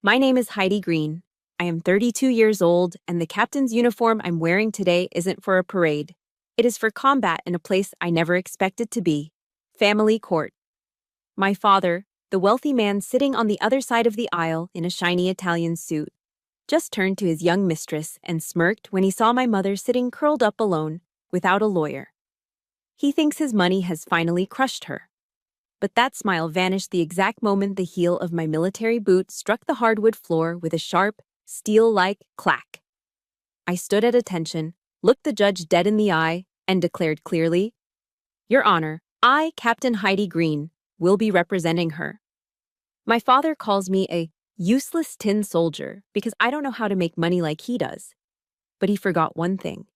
My name is Heidi Green. I am 32 years old, and the captain's uniform I'm wearing today isn't for a parade. It is for combat in a place I never expected to be family court. My father, the wealthy man sitting on the other side of the aisle in a shiny Italian suit, just turned to his young mistress and smirked when he saw my mother sitting curled up alone, without a lawyer. He thinks his money has finally crushed her. But that smile vanished the exact moment the heel of my military boot struck the hardwood floor with a sharp, steel-like clack. I stood at attention, looked the judge dead in the eye, and declared clearly, "Your Honor, I, Captain Heidi Green, will be representing her." My father calls me a useless tin soldier because I don't know how to make money like he does. But he forgot one thing.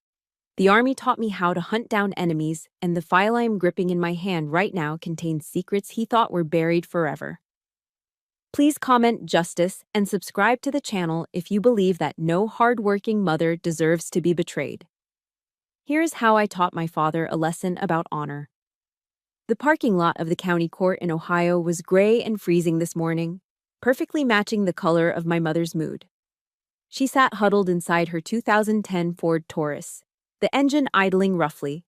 The Army taught me how to hunt down enemies, and the file I am gripping in my hand right now contains secrets he thought were buried forever. Please comment justice and subscribe to the channel if you believe that no hard-working mother deserves to be betrayed. Here is how I taught my father a lesson about honor. The parking lot of the county court in Ohio was gray and freezing this morning, perfectly matching the color of my mother's mood. She sat huddled inside her 2010 Ford Taurus, the engine idling roughly.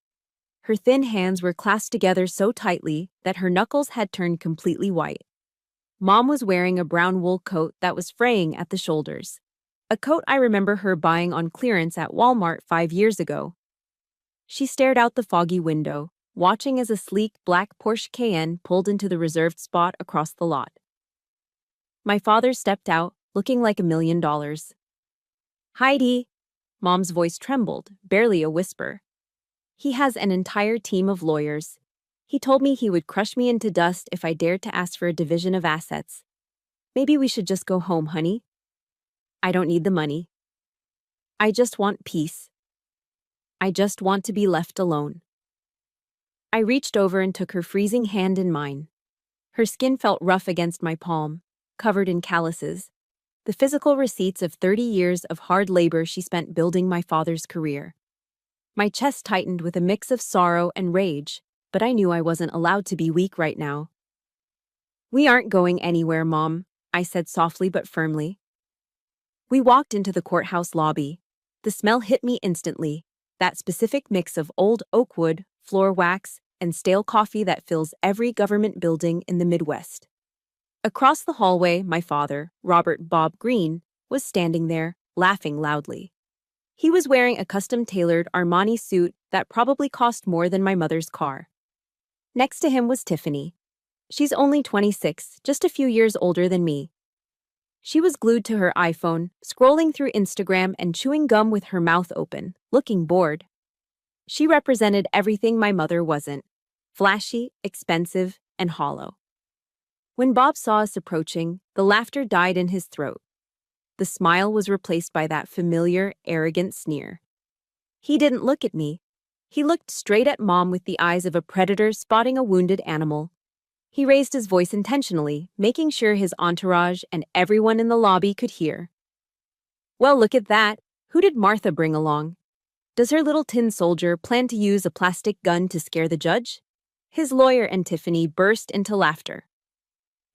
Her thin hands were clasped together so tightly that her knuckles had turned completely white. Mom was wearing a brown wool coat that was fraying at the shoulders, a coat I remember her buying on clearance at Walmart 5 years ago. She stared out the foggy window, watching as a sleek black Porsche Cayenne pulled into the reserved spot across the lot. My father stepped out, looking like $1,000,000. "Heidi!" Mom's voice trembled, barely a whisper. "He has an entire team of lawyers. He told me he would crush me into dust if I dared to ask for a division of assets. Maybe we should just go home, honey. I don't need the money. I just want peace. I just want to be left alone." I reached over and took her freezing hand in mine. Her skin felt rough against my palm, covered in calluses, the physical receipts of 30 years of hard labor she spent building my father's career. My chest tightened with a mix of sorrow and rage, but I knew I wasn't allowed to be weak right now. "We aren't going anywhere, Mom," I said softly but firmly. We walked into the courthouse lobby. The smell hit me instantly, that specific mix of old oak wood, floor wax, and stale coffee that fills every government building in the Midwest. Across the hallway, my father, Robert Bob Green, was standing there, laughing loudly. He was wearing a custom-tailored Armani suit that probably cost more than my mother's car. Next to him was Tiffany. She's only 26, just a few years older than me. She was glued to her iPhone, scrolling through Instagram and chewing gum with her mouth open, looking bored. She represented everything my mother wasn't: flashy, expensive, and hollow. When Bob saw us approaching, the laughter died in his throat. The smile was replaced by that familiar, arrogant sneer. He didn't look at me. He looked straight at Mom with the eyes of a predator spotting a wounded animal. He raised his voice intentionally, making sure his entourage and everyone in the lobby could hear. "Well, look at that. Who did Martha bring along? Does her little tin soldier plan to use a plastic gun to scare the judge?" His lawyer and Tiffany burst into laughter.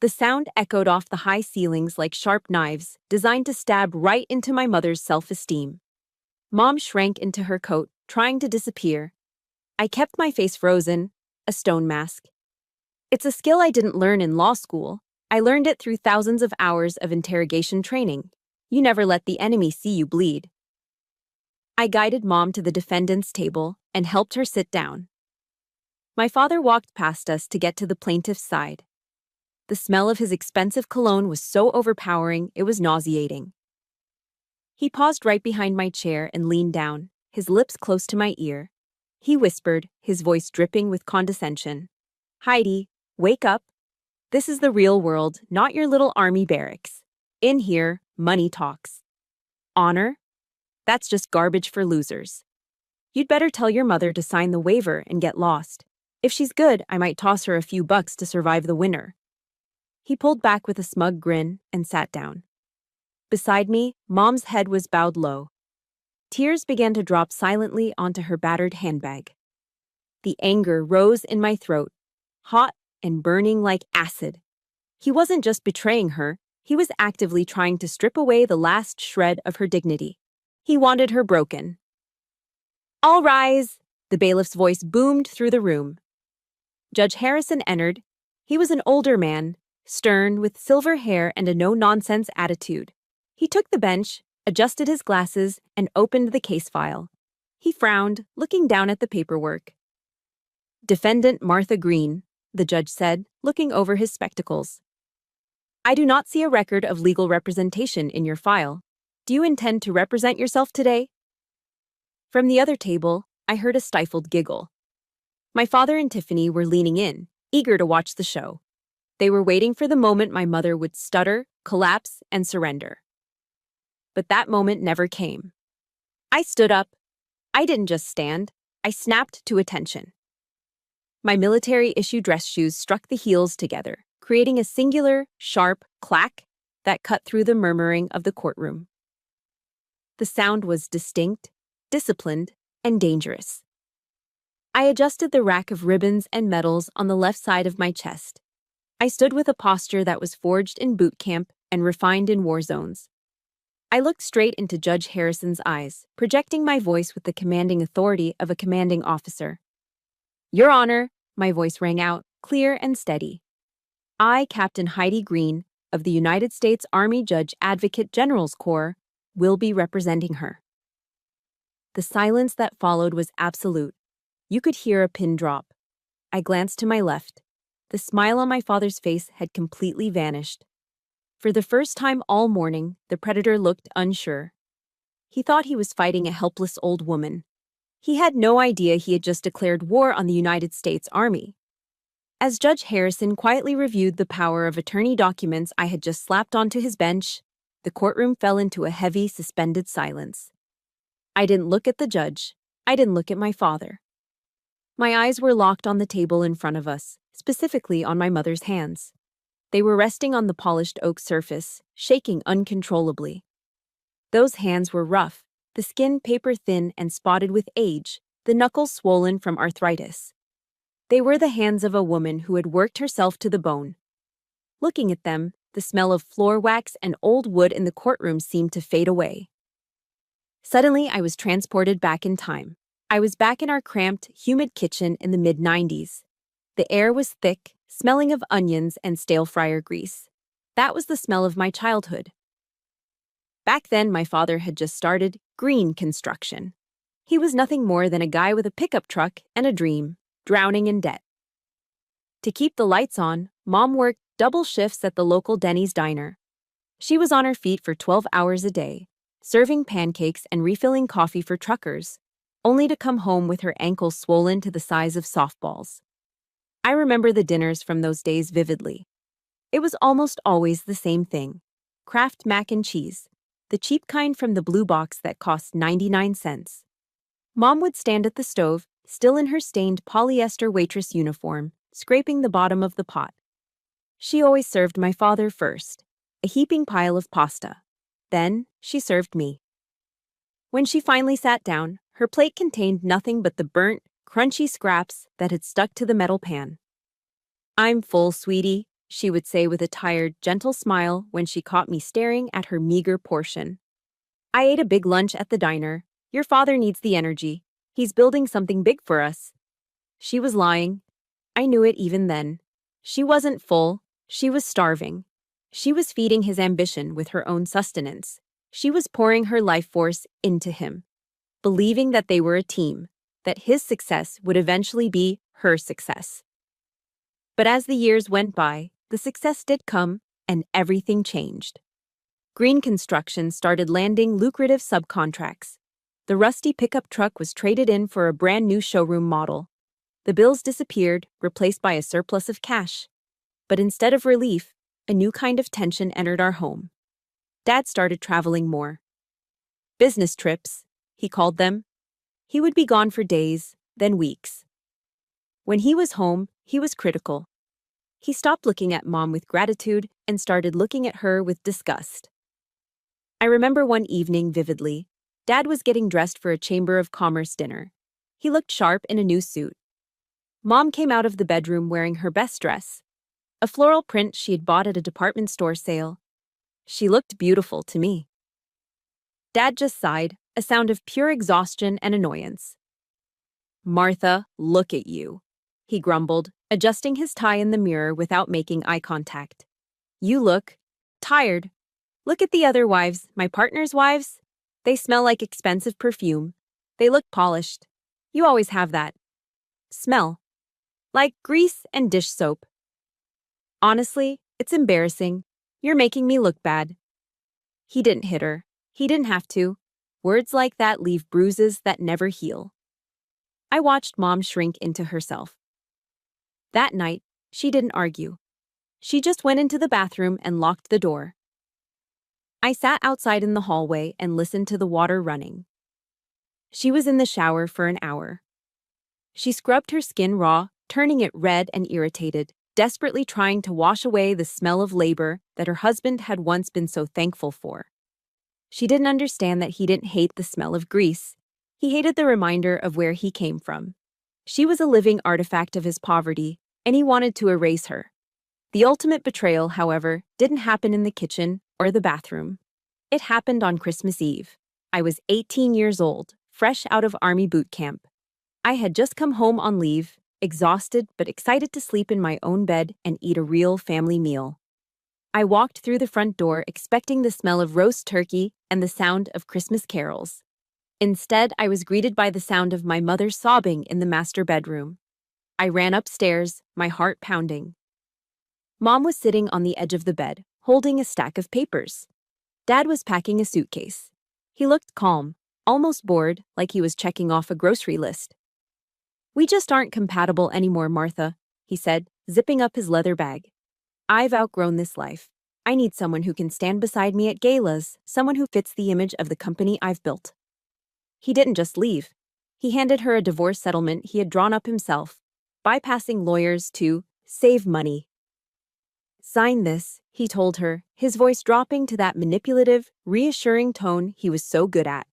The sound echoed off the high ceilings like sharp knives, designed to stab right into my mother's self-esteem. Mom shrank into her coat, trying to disappear. I kept my face frozen, a stone mask. It's a skill I didn't learn in law school. I learned it through thousands of hours of interrogation training. You never let the enemy see you bleed. I guided Mom to the defendant's table and helped her sit down. My father walked past us to get to the plaintiff's side. The smell of his expensive cologne was so overpowering, it was nauseating. He paused right behind my chair and leaned down, his lips close to my ear. He whispered, his voice dripping with condescension. "Heidi, wake up. This is the real world, not your little army barracks. In here, money talks. Honor? That's just garbage for losers. You'd better tell your mother to sign the waiver and get lost. If she's good, I might toss her a few bucks to survive the winter." He pulled back with a smug grin and sat down. Beside me, Mom's head was bowed low. Tears began to drop silently onto her battered handbag. The anger rose in my throat, hot and burning like acid. He wasn't just betraying her, He was actively trying to strip away the last shred of her dignity. He wanted her broken. "All rise!" The bailiff's voice boomed through the room. Judge Harrison entered. He was an older man, stern, with silver hair and a no-nonsense attitude. He took the bench, adjusted his glasses, and opened the case file. He frowned, looking down at the paperwork. "Defendant Martha Green," the judge said, looking over his spectacles. "I do not see a record of legal representation in your file. Do you intend to represent yourself today?" From the other table, I heard a stifled giggle. My father and Tiffany were leaning in, eager to watch the show. They were waiting for the moment my mother would stutter, collapse, and surrender. But that moment never came. I stood up. I didn't just stand. I snapped to attention. My military-issue dress shoes struck the heels together, creating a singular, sharp clack that cut through the murmuring of the courtroom. The sound was distinct, disciplined, and dangerous. I adjusted the rack of ribbons and medals on the left side of my chest. I stood with a posture that was forged in boot camp and refined in war zones. I looked straight into Judge Harrison's eyes, projecting my voice with the commanding authority of a commanding officer. "Your Honor," my voice rang out, clear and steady. "I, Captain Heidi Green, of the United States Army Judge Advocate General's Corps, will be representing her." The silence that followed was absolute. You could hear a pin drop. I glanced to my left. The smile on my father's face had completely vanished. For the first time all morning, the predator looked unsure. He thought he was fighting a helpless old woman. He had no idea he had just declared war on the United States Army. As Judge Harrison quietly reviewed the power of attorney documents I had just slapped onto his bench, the courtroom fell into a heavy, suspended silence. I didn't look at the judge. I didn't look at my father. My eyes were locked on the table in front of us, specifically on my mother's hands. They were resting on the polished oak surface, shaking uncontrollably. Those hands were rough, the skin paper-thin and spotted with age, the knuckles swollen from arthritis. They were the hands of a woman who had worked herself to the bone. Looking at them, the smell of floor wax and old wood in the courtroom seemed to fade away. Suddenly, I was transported back in time. I was back in our cramped, humid kitchen in the mid-90s. The air was thick, smelling of onions and stale fryer grease. That was the smell of my childhood. Back then, my father had just started Green Construction. He was nothing more than a guy with a pickup truck and a dream, drowning in debt. To keep the lights on, Mom worked double shifts at the local Denny's diner. She was on her feet for 12 hours a day, serving pancakes and refilling coffee for truckers, only to come home with her ankles swollen to the size of softballs. I remember the dinners from those days vividly. It was almost always the same thing: Kraft mac and cheese, the cheap kind from the blue box that cost 99 cents. Mom would stand at the stove, still in her stained polyester waitress uniform, scraping the bottom of the pot. She always served my father first, a heaping pile of pasta. Then she served me. When she finally sat down, her plate contained nothing but the burnt, crunchy scraps that had stuck to the metal pan. "I'm full, sweetie," she would say with a tired, gentle smile when she caught me staring at her meager portion. "I ate a big lunch at the diner. Your father needs the energy. He's building something big for us." She was lying. I knew it even then. She wasn't full. She was starving. She was feeding his ambition with her own sustenance. She was pouring her life force into him, believing that they were a team, that his success would eventually be her success. But as the years went by, the success did come, and everything changed. Green Construction started landing lucrative subcontracts. The rusty pickup truck was traded in for a brand new showroom model. The bills disappeared, replaced by a surplus of cash. But instead of relief, a new kind of tension entered our home. Dad started traveling more. Business trips, he called them. He would be gone for days, then weeks. When he was home, he was critical. He stopped looking at Mom with gratitude and started looking at her with disgust. I remember one evening vividly. Dad was getting dressed for a Chamber of Commerce dinner. He looked sharp in a new suit. Mom came out of the bedroom wearing her best dress, a floral print she had bought at a department store sale. She looked beautiful to me. Dad just sighed, a sound of pure exhaustion and annoyance. Martha, look at you, he grumbled, adjusting his tie in the mirror without making eye contact. You look tired. Look at the other wives, my partner's wives. They smell like expensive perfume. They look polished. You always have that smell. Like grease and dish soap. Honestly, it's embarrassing. You're making me look bad. He didn't hit her. He didn't have to. Words like that leave bruises that never heal. I watched Mom shrink into herself. That night, she didn't argue. She just went into the bathroom and locked the door. I sat outside in the hallway and listened to the water running. She was in the shower for an hour. She scrubbed her skin raw, turning it red and irritated, desperately trying to wash away the smell of labor that her husband had once been so thankful for. She didn't understand that he didn't hate the smell of grease. He hated the reminder of where he came from. She was a living artifact of his poverty, and he wanted to erase her. The ultimate betrayal, however, didn't happen in the kitchen or the bathroom. It happened on Christmas Eve. I was 18 years old, fresh out of Army boot camp. I had just come home on leave, exhausted but excited to sleep in my own bed and eat a real family meal. I walked through the front door expecting the smell of roast turkey and the sound of Christmas carols. Instead, I was greeted by the sound of my mother sobbing in the master bedroom. I ran upstairs, my heart pounding. Mom was sitting on the edge of the bed, holding a stack of papers. Dad was packing a suitcase. He looked calm, almost bored, like he was checking off a grocery list. We just aren't compatible anymore, Martha, he said, zipping up his leather bag. I've outgrown this life. I need someone who can stand beside me at galas, someone who fits the image of the company I've built. He didn't just leave. He handed her a divorce settlement he had drawn up himself, bypassing lawyers to save money. Sign this, he told her, his voice dropping to that manipulative, reassuring tone he was so good at.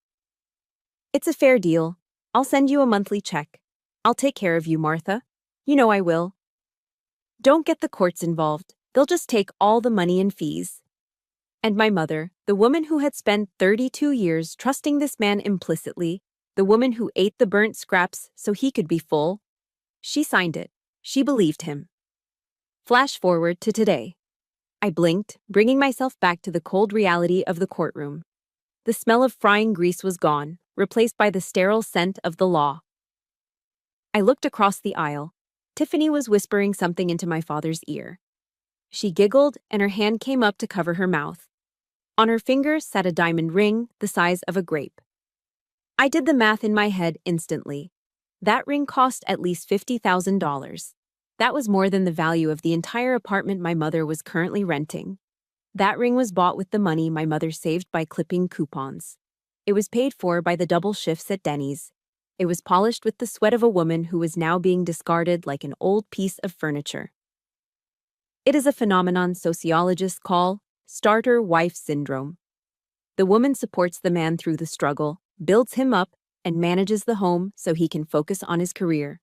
It's a fair deal. I'll send you a monthly check. I'll take care of you, Martha. You know I will. Don't get the courts involved. They'll just take all the money and fees. And my mother, the woman who had spent 32 years trusting this man implicitly, the woman who ate the burnt scraps so he could be full, she signed it. She believed him. Flash forward to today. I blinked, bringing myself back to the cold reality of the courtroom. The smell of frying grease was gone, replaced by the sterile scent of the law. I looked across the aisle. Tiffany was whispering something into my father's ear. She giggled, and her hand came up to cover her mouth. On her finger sat a diamond ring the size of a grape. I did the math in my head instantly. That ring cost at least $50,000. That was more than the value of the entire apartment my mother was currently renting. That ring was bought with the money my mother saved by clipping coupons. It was paid for by the double shifts at Denny's. It was polished with the sweat of a woman who was now being discarded like an old piece of furniture. It is a phenomenon sociologists call starter-wife syndrome. The woman supports the man through the struggle, builds him up, and manages the home so he can focus on his career.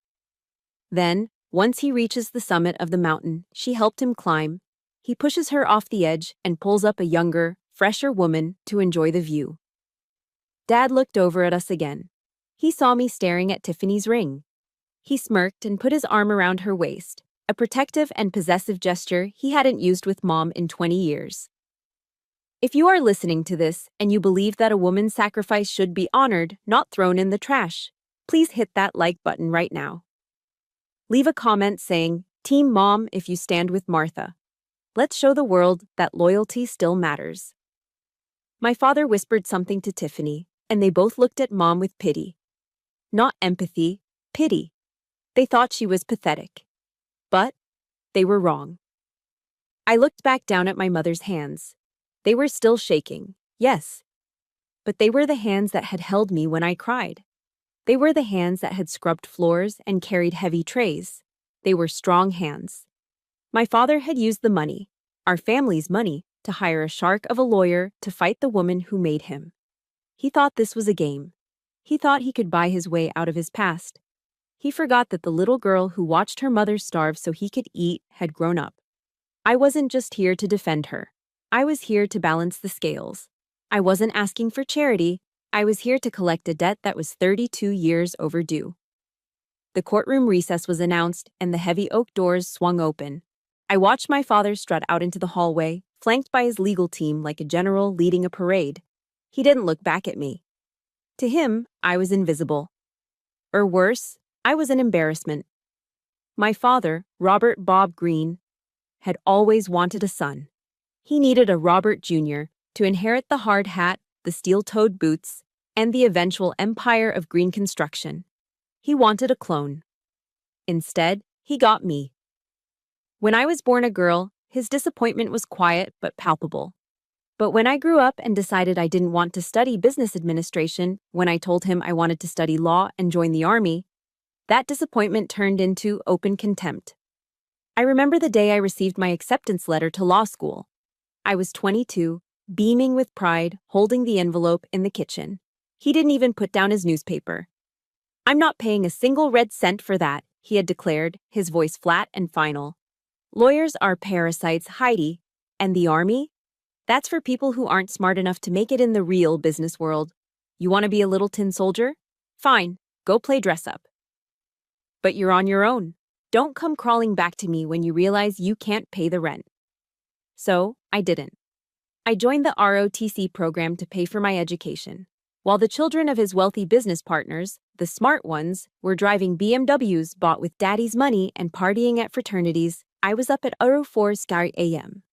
Then, once he reaches the summit of the mountain she helped him climb, he pushes her off the edge and pulls up a younger, fresher woman to enjoy the view. Dad looked over at us again. He saw me staring at Tiffany's ring. He smirked and put his arm around her waist, a protective and possessive gesture he hadn't used with Mom in 20 years. If you are listening to this and you believe that a woman's sacrifice should be honored, not thrown in the trash, please hit that like button right now. Leave a comment saying, Team Mom if you stand with Martha. Let's show the world that loyalty still matters. My father whispered something to Tiffany, and they both looked at Mom with pity. Not empathy, pity. They thought she was pathetic. But they were wrong. I looked back down at my mother's hands. They were still shaking, yes. But they were the hands that had held me when I cried. They were the hands that had scrubbed floors and carried heavy trays. They were strong hands. My father had used the money, our family's money, to hire a shark of a lawyer to fight the woman who made him. He thought this was a game. He thought he could buy his way out of his past. He forgot that the little girl who watched her mother starve so he could eat had grown up. I wasn't just here to defend her. I was here to balance the scales. I wasn't asking for charity. I was here to collect a debt that was 32 years overdue. The courtroom recess was announced, and the heavy oak doors swung open. I watched my father strut out into the hallway, flanked by his legal team like a general leading a parade. He didn't look back at me. To him, I was invisible. Or worse, I was an embarrassment. My father, Robert Bob Greene, had always wanted a son. He needed a Robert Jr. to inherit the hard hat, the steel-toed boots, and the eventual empire of Greene Construction. He wanted a clone. Instead, he got me. When I was born a girl, his disappointment was quiet but palpable. But when I grew up and decided I didn't want to study business administration, when I told him I wanted to study law and join the army, that disappointment turned into open contempt. I remember the day I received my acceptance letter to law school. I was 22, beaming with pride, holding the envelope in the kitchen. He didn't even put down his newspaper. "I'm not paying a single red cent for that," he had declared, his voice flat and final. "Lawyers are parasites, Heidi. And the army? That's for people who aren't smart enough to make it in the real business world. You want to be a little tin soldier? Fine, go play dress up. But you're on your own. Don't come crawling back to me when you realize you can't pay the rent." So, I didn't. I joined the ROTC program to pay for my education. While the children of his wealthy business partners, the smart ones, were driving BMWs bought with daddy's money and partying at fraternities, I was up at 4 a.m.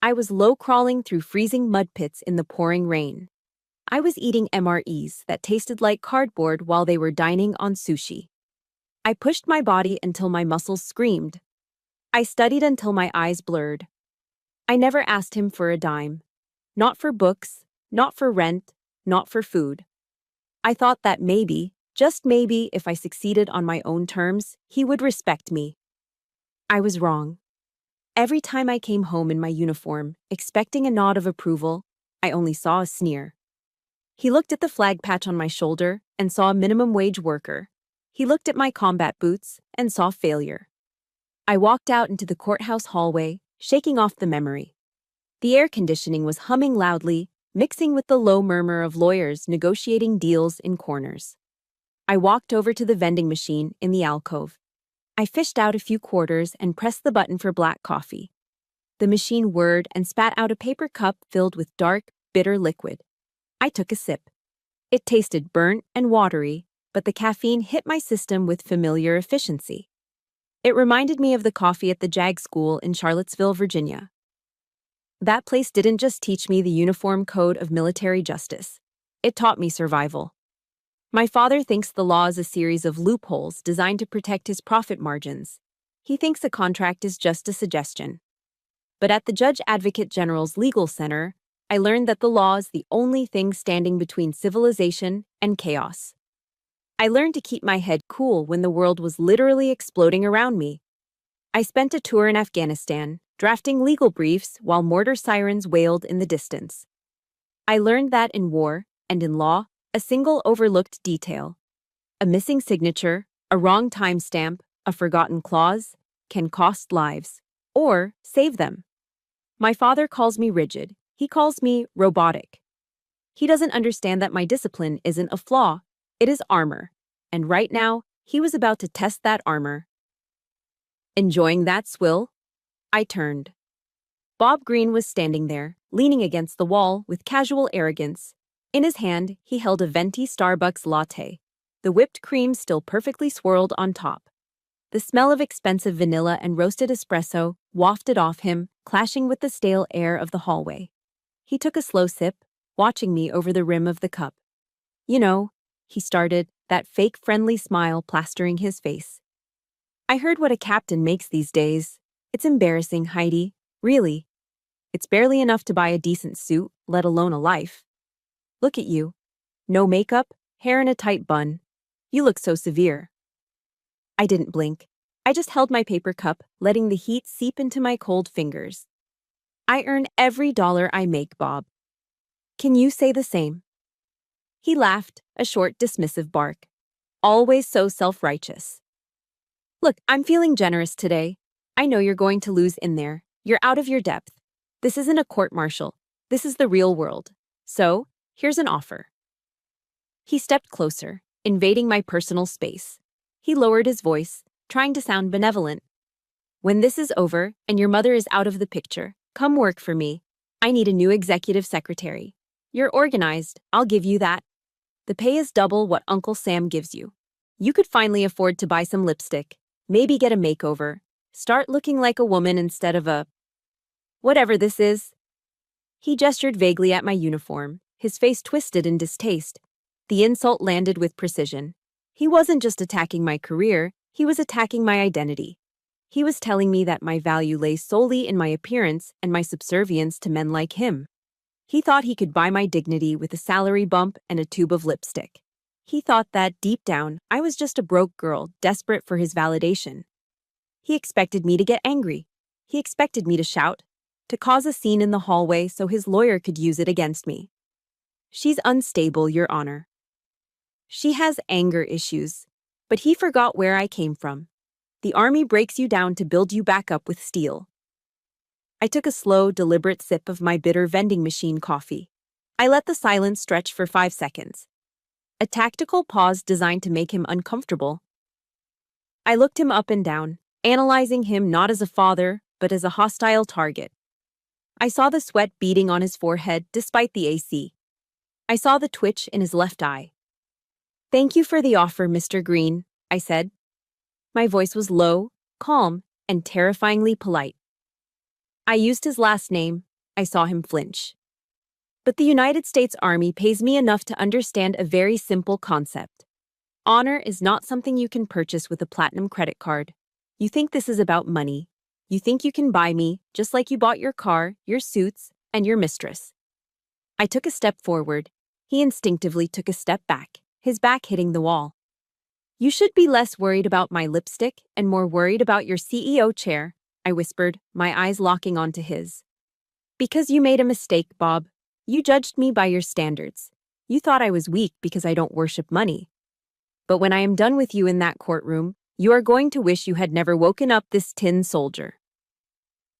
I was low-crawling through freezing mud pits in the pouring rain. I was eating MREs that tasted like cardboard while they were dining on sushi. I pushed my body until my muscles screamed. I studied until my eyes blurred. I never asked him for a dime. Not for books, not for rent, not for food. I thought that maybe, just maybe, if I succeeded on my own terms, he would respect me. I was wrong. Every time I came home in my uniform, expecting a nod of approval, I only saw a sneer. He looked at the flag patch on my shoulder and saw a minimum wage worker. He looked at my combat boots and saw failure. I walked out into the courthouse hallway, shaking off the memory. The air conditioning was humming loudly, mixing with the low murmur of lawyers negotiating deals in corners. I walked over to the vending machine in the alcove. I fished out a few quarters and pressed the button for black coffee. The machine whirred and spat out a paper cup filled with dark, bitter liquid. I took a sip. It tasted burnt and watery, but the caffeine hit my system with familiar efficiency. It reminded me of the coffee at the JAG School in Charlottesville, Virginia. That place didn't just teach me the uniform code of military justice. It taught me survival. My father thinks the law is a series of loopholes designed to protect his profit margins. He thinks a contract is just a suggestion. But at the Judge Advocate General's Legal Center, I learned that the law is the only thing standing between civilization and chaos. I learned to keep my head cool when the world was literally exploding around me. I spent a tour in Afghanistan, drafting legal briefs while mortar sirens wailed in the distance. I learned that in war, and in law, a single overlooked detail, a missing signature, a wrong timestamp, a forgotten clause, can cost lives, or save them. My father calls me rigid. He calls me robotic. He doesn't understand that my discipline isn't a flaw, it is armor. And right now, he was about to test that armor. Enjoying that swill? I turned. Bob Greene was standing there, leaning against the wall with casual arrogance. In his hand, he held a venti Starbucks latte, the whipped cream still perfectly swirled on top. The smell of expensive vanilla and roasted espresso wafted off him, clashing with the stale air of the hallway. He took a slow sip, watching me over the rim of the cup. "You know," he started, that fake friendly smile plastering his face. "I heard what a captain makes these days. It's embarrassing, Heidi. Really. It's barely enough to buy a decent suit, let alone a life. Look at you. No makeup, hair in a tight bun. You look so severe." I didn't blink. I just held my paper cup, letting the heat seep into my cold fingers. "I earn every dollar I make, Bob. Can you say the same?" He laughed, a short, dismissive bark. "Always so self-righteous. Look, I'm feeling generous today. I know you're going to lose in there. You're out of your depth. This isn't a court-martial. This is the real world. So, here's an offer. He stepped closer, invading my personal space. He lowered his voice, trying to sound benevolent. When this is over and your mother is out of the picture, come work for me. I need a new executive secretary. You're organized, I'll give you that. The pay is double what Uncle Sam gives you. You could finally afford to buy some lipstick, maybe get a makeover, start looking like a woman instead of a whatever this is. He gestured vaguely at my uniform, his face twisted in distaste. The insult landed with precision. He wasn't just attacking my career, he was attacking my identity. He was telling me that my value lay solely in my appearance and my subservience to men like him. He thought he could buy my dignity with a salary bump and a tube of lipstick. He thought that, deep down, I was just a broke girl desperate for his validation. He expected me to get angry. He expected me to shout, to cause a scene in the hallway so his lawyer could use it against me. She's unstable, Your Honor. She has anger issues, but he forgot where I came from. The army breaks you down to build you back up with steel. I took a slow, deliberate sip of my bitter vending machine coffee. I let the silence stretch for 5 seconds. A tactical pause designed to make him uncomfortable. I looked him up and down, analyzing him not as a father, but as a hostile target. I saw the sweat beading on his forehead despite the AC. I saw the twitch in his left eye. "Thank you for the offer, Mr. Green," I said. My voice was low, calm, and terrifyingly polite. I used his last name. I saw him flinch. But the United States Army pays me enough to understand a very simple concept. Honor is not something you can purchase with a platinum credit card. You think this is about money. You think you can buy me, just like you bought your car, your suits, and your mistress. I took a step forward. He instinctively took a step back, his back hitting the wall. "You should be less worried about my lipstick and more worried about your CEO chair," I whispered, my eyes locking onto his. "Because you made a mistake, Bob. You judged me by your standards. You thought I was weak because I don't worship money. But when I am done with you in that courtroom, you are going to wish you had never woken up this tin soldier."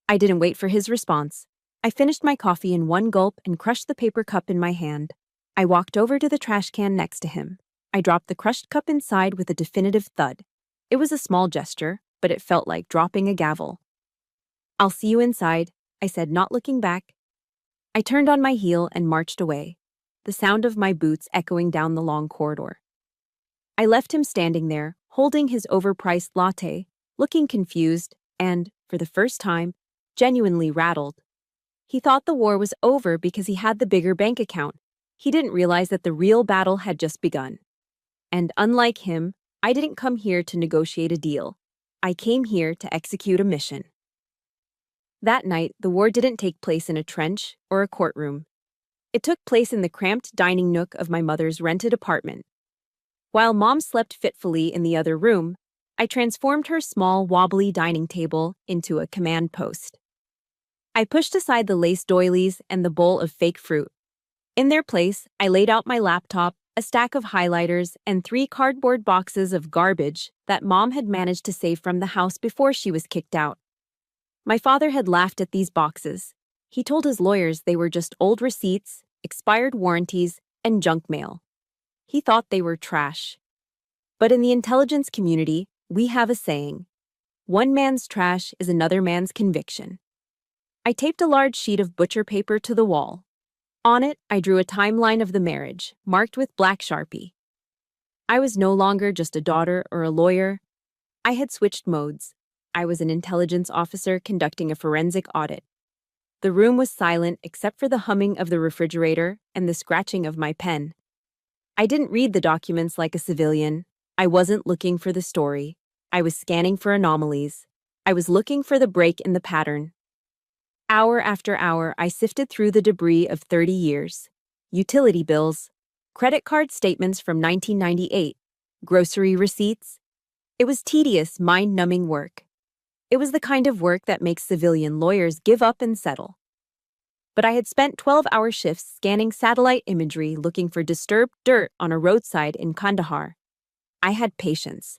I didn't wait for his response. I finished my coffee in one gulp and crushed the paper cup in my hand. I walked over to the trash can next to him. I dropped the crushed cup inside with a definitive thud. It was a small gesture, but it felt like dropping a gavel. "I'll see you inside," I said, not looking back. I turned on my heel and marched away, the sound of my boots echoing down the long corridor. I left him standing there, holding his overpriced latte, looking confused and, for the first time, genuinely rattled. He thought the war was over because he had the bigger bank account. He didn't realize that the real battle had just begun. And unlike him, I didn't come here to negotiate a deal. I came here to execute a mission. That night, the war didn't take place in a trench or a courtroom. It took place in the cramped dining nook of my mother's rented apartment. While Mom slept fitfully in the other room, I transformed her small, wobbly dining table into a command post. I pushed aside the lace doilies and the bowl of fake fruit. In their place, I laid out my laptop, a stack of highlighters, and 3 cardboard boxes of garbage that Mom had managed to save from the house before she was kicked out. My father had laughed at these boxes. He told his lawyers they were just old receipts, expired warranties, and junk mail. He thought they were trash. But in the intelligence community, we have a saying: one man's trash is another man's conviction. I taped a large sheet of butcher paper to the wall. On it, I drew a timeline of the marriage, marked with black Sharpie. I was no longer just a daughter or a lawyer. I had switched modes. I was an intelligence officer conducting a forensic audit. The room was silent except for the humming of the refrigerator and the scratching of my pen. I didn't read the documents like a civilian. I wasn't looking for the story. I was scanning for anomalies. I was looking for the break in the pattern. Hour after hour, I sifted through the debris of 30 years. Utility bills, credit card statements from 1998, grocery receipts. It was tedious, mind-numbing work. It was the kind of work that makes civilian lawyers give up and settle. But I had spent 12-hour shifts scanning satellite imagery looking for disturbed dirt on a roadside in Kandahar. I had patience.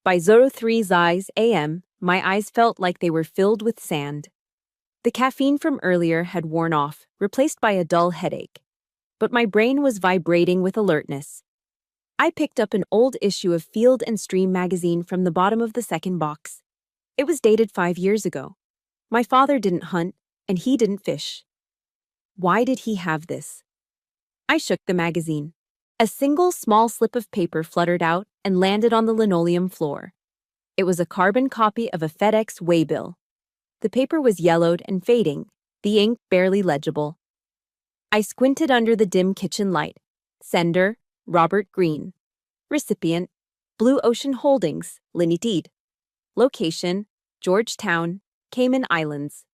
By 03 Zeiss AM, my eyes felt like they were filled with sand. The caffeine from earlier had worn off, replaced by a dull headache. But my brain was vibrating with alertness. I picked up an old issue of Field and Stream magazine from the bottom of the second box. It was dated 5 years ago. My father didn't hunt, and he didn't fish. Why did he have this? I shook the magazine. A single small slip of paper fluttered out and landed on the linoleum floor. It was a carbon copy of a FedEx waybill. The paper was yellowed and fading, the ink barely legible. I squinted under the dim kitchen light. Sender, Robert Greene. Recipient, Blue Ocean Holdings, Limited. Location, Georgetown, Cayman Islands.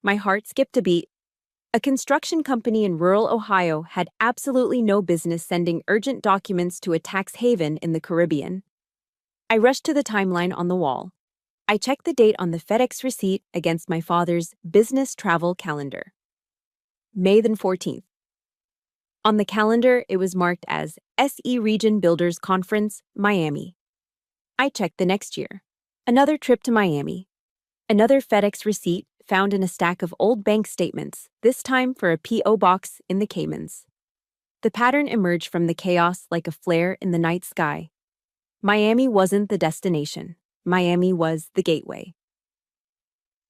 My heart skipped a beat. A construction company in rural Ohio had absolutely no business sending urgent documents to a tax haven in the Caribbean. I rushed to the timeline on the wall. I checked the date on the FedEx receipt against my father's business travel calendar. May the 14th. On the calendar, it was marked as SE Region Builders Conference, Miami. I checked the next year. Another trip to Miami. Another FedEx receipt found in a stack of old bank statements, this time for a P.O. box in the Caymans. The pattern emerged from the chaos like a flare in the night sky. Miami wasn't the destination. Miami was the gateway.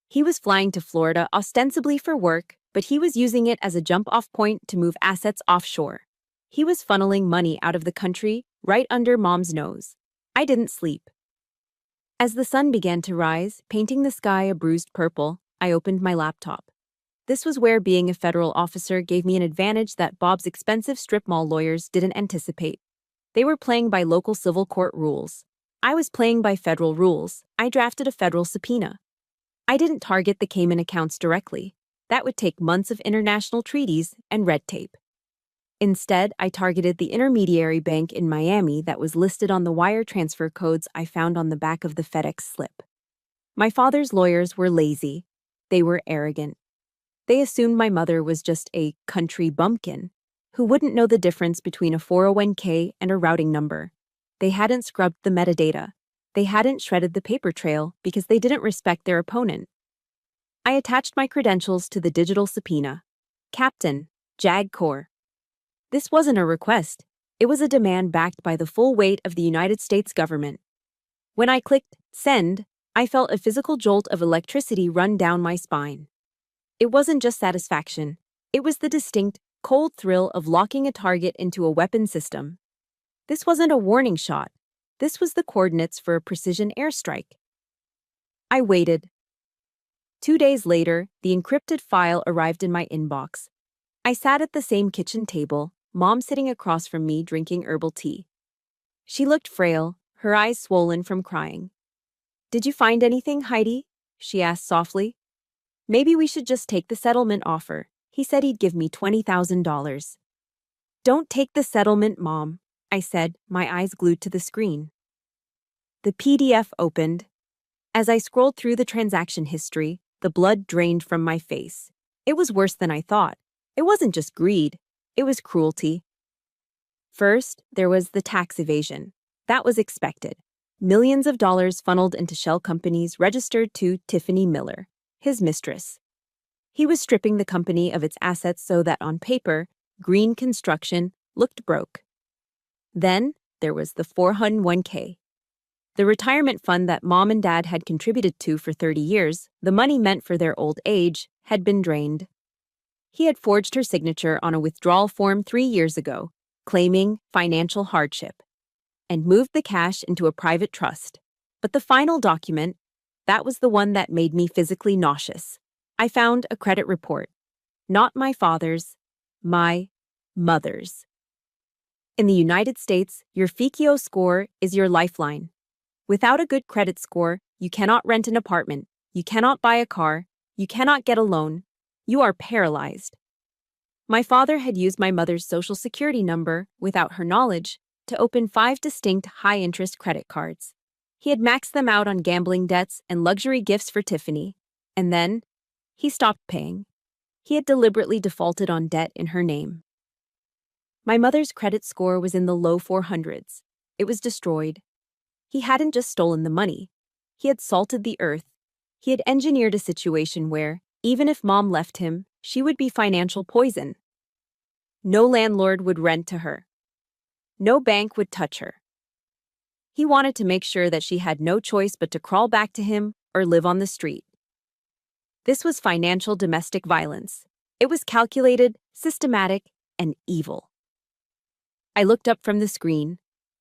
He was flying to Florida ostensibly for work, but he was using it as a jump-off point to move assets offshore. He was funneling money out of the country right under Mom's nose. I didn't sleep. As the sun began to rise, painting the sky a bruised purple, I opened my laptop. This was where being a federal officer gave me an advantage that Bob's expensive strip mall lawyers didn't anticipate. They were playing by local civil court rules. I was playing by federal rules. I drafted a federal subpoena. I didn't target the Cayman accounts directly. That would take months of international treaties and red tape. Instead, I targeted the intermediary bank in Miami that was listed on the wire transfer codes I found on the back of the FedEx slip. My father's lawyers were lazy. They were arrogant. They assumed my mother was just a country bumpkin who wouldn't know the difference between a 401k and a routing number. They hadn't scrubbed the metadata. They hadn't shredded the paper trail because they didn't respect their opponent. I attached my credentials to the digital subpoena. Captain, JAG Corps. This wasn't a request. It was a demand backed by the full weight of the United States government. When I clicked send, I felt a physical jolt of electricity run down my spine. It wasn't just satisfaction. It was the distinct, cold thrill of locking a target into a weapon system. This wasn't a warning shot. This was the coordinates for a precision airstrike. I waited. 2 days later, the encrypted file arrived in my inbox. I sat at the same kitchen table, Mom sitting across from me drinking herbal tea. She looked frail, her eyes swollen from crying. "Did you find anything, Heidi?" she asked softly. "Maybe we should just take the settlement offer. He said he'd give me $20,000. "Don't take the settlement, Mom," I said, my eyes glued to the screen. The PDF opened. As I scrolled through the transaction history, the blood drained from my face. It was worse than I thought. It wasn't just greed. It was cruelty. First, there was the tax evasion. That was expected. Millions of dollars funneled into shell companies registered to Tiffany Miller, his mistress. He was stripping the company of its assets so that on paper, Green Construction looked broke. Then, there was the 401k. The retirement fund that Mom and Dad had contributed to for 30 years, the money meant for their old age, had been drained. He had forged her signature on a withdrawal form 3 years ago, claiming financial hardship, and moved the cash into a private trust. But the final document, that was the one that made me physically nauseous. I found a credit report. Not my father's, my mother's. In the United States, your FICO score is your lifeline. Without a good credit score, you cannot rent an apartment, you cannot buy a car, you cannot get a loan. You are paralyzed. My father had used my mother's social security number, without her knowledge, to open 5 distinct high-interest credit cards. He had maxed them out on gambling debts and luxury gifts for Tiffany. And then, he stopped paying. He had deliberately defaulted on debt in her name. My mother's credit score was in the low 400s. It was destroyed. He hadn't just stolen the money. He had salted the earth. He had engineered a situation where, Even if Mom left him, she would be financial poison. No landlord would rent to her. No bank would touch her. He wanted to make sure that she had no choice but to crawl back to him or live on the street. This was financial domestic violence. It was calculated, systematic, and evil. I looked up from the screen.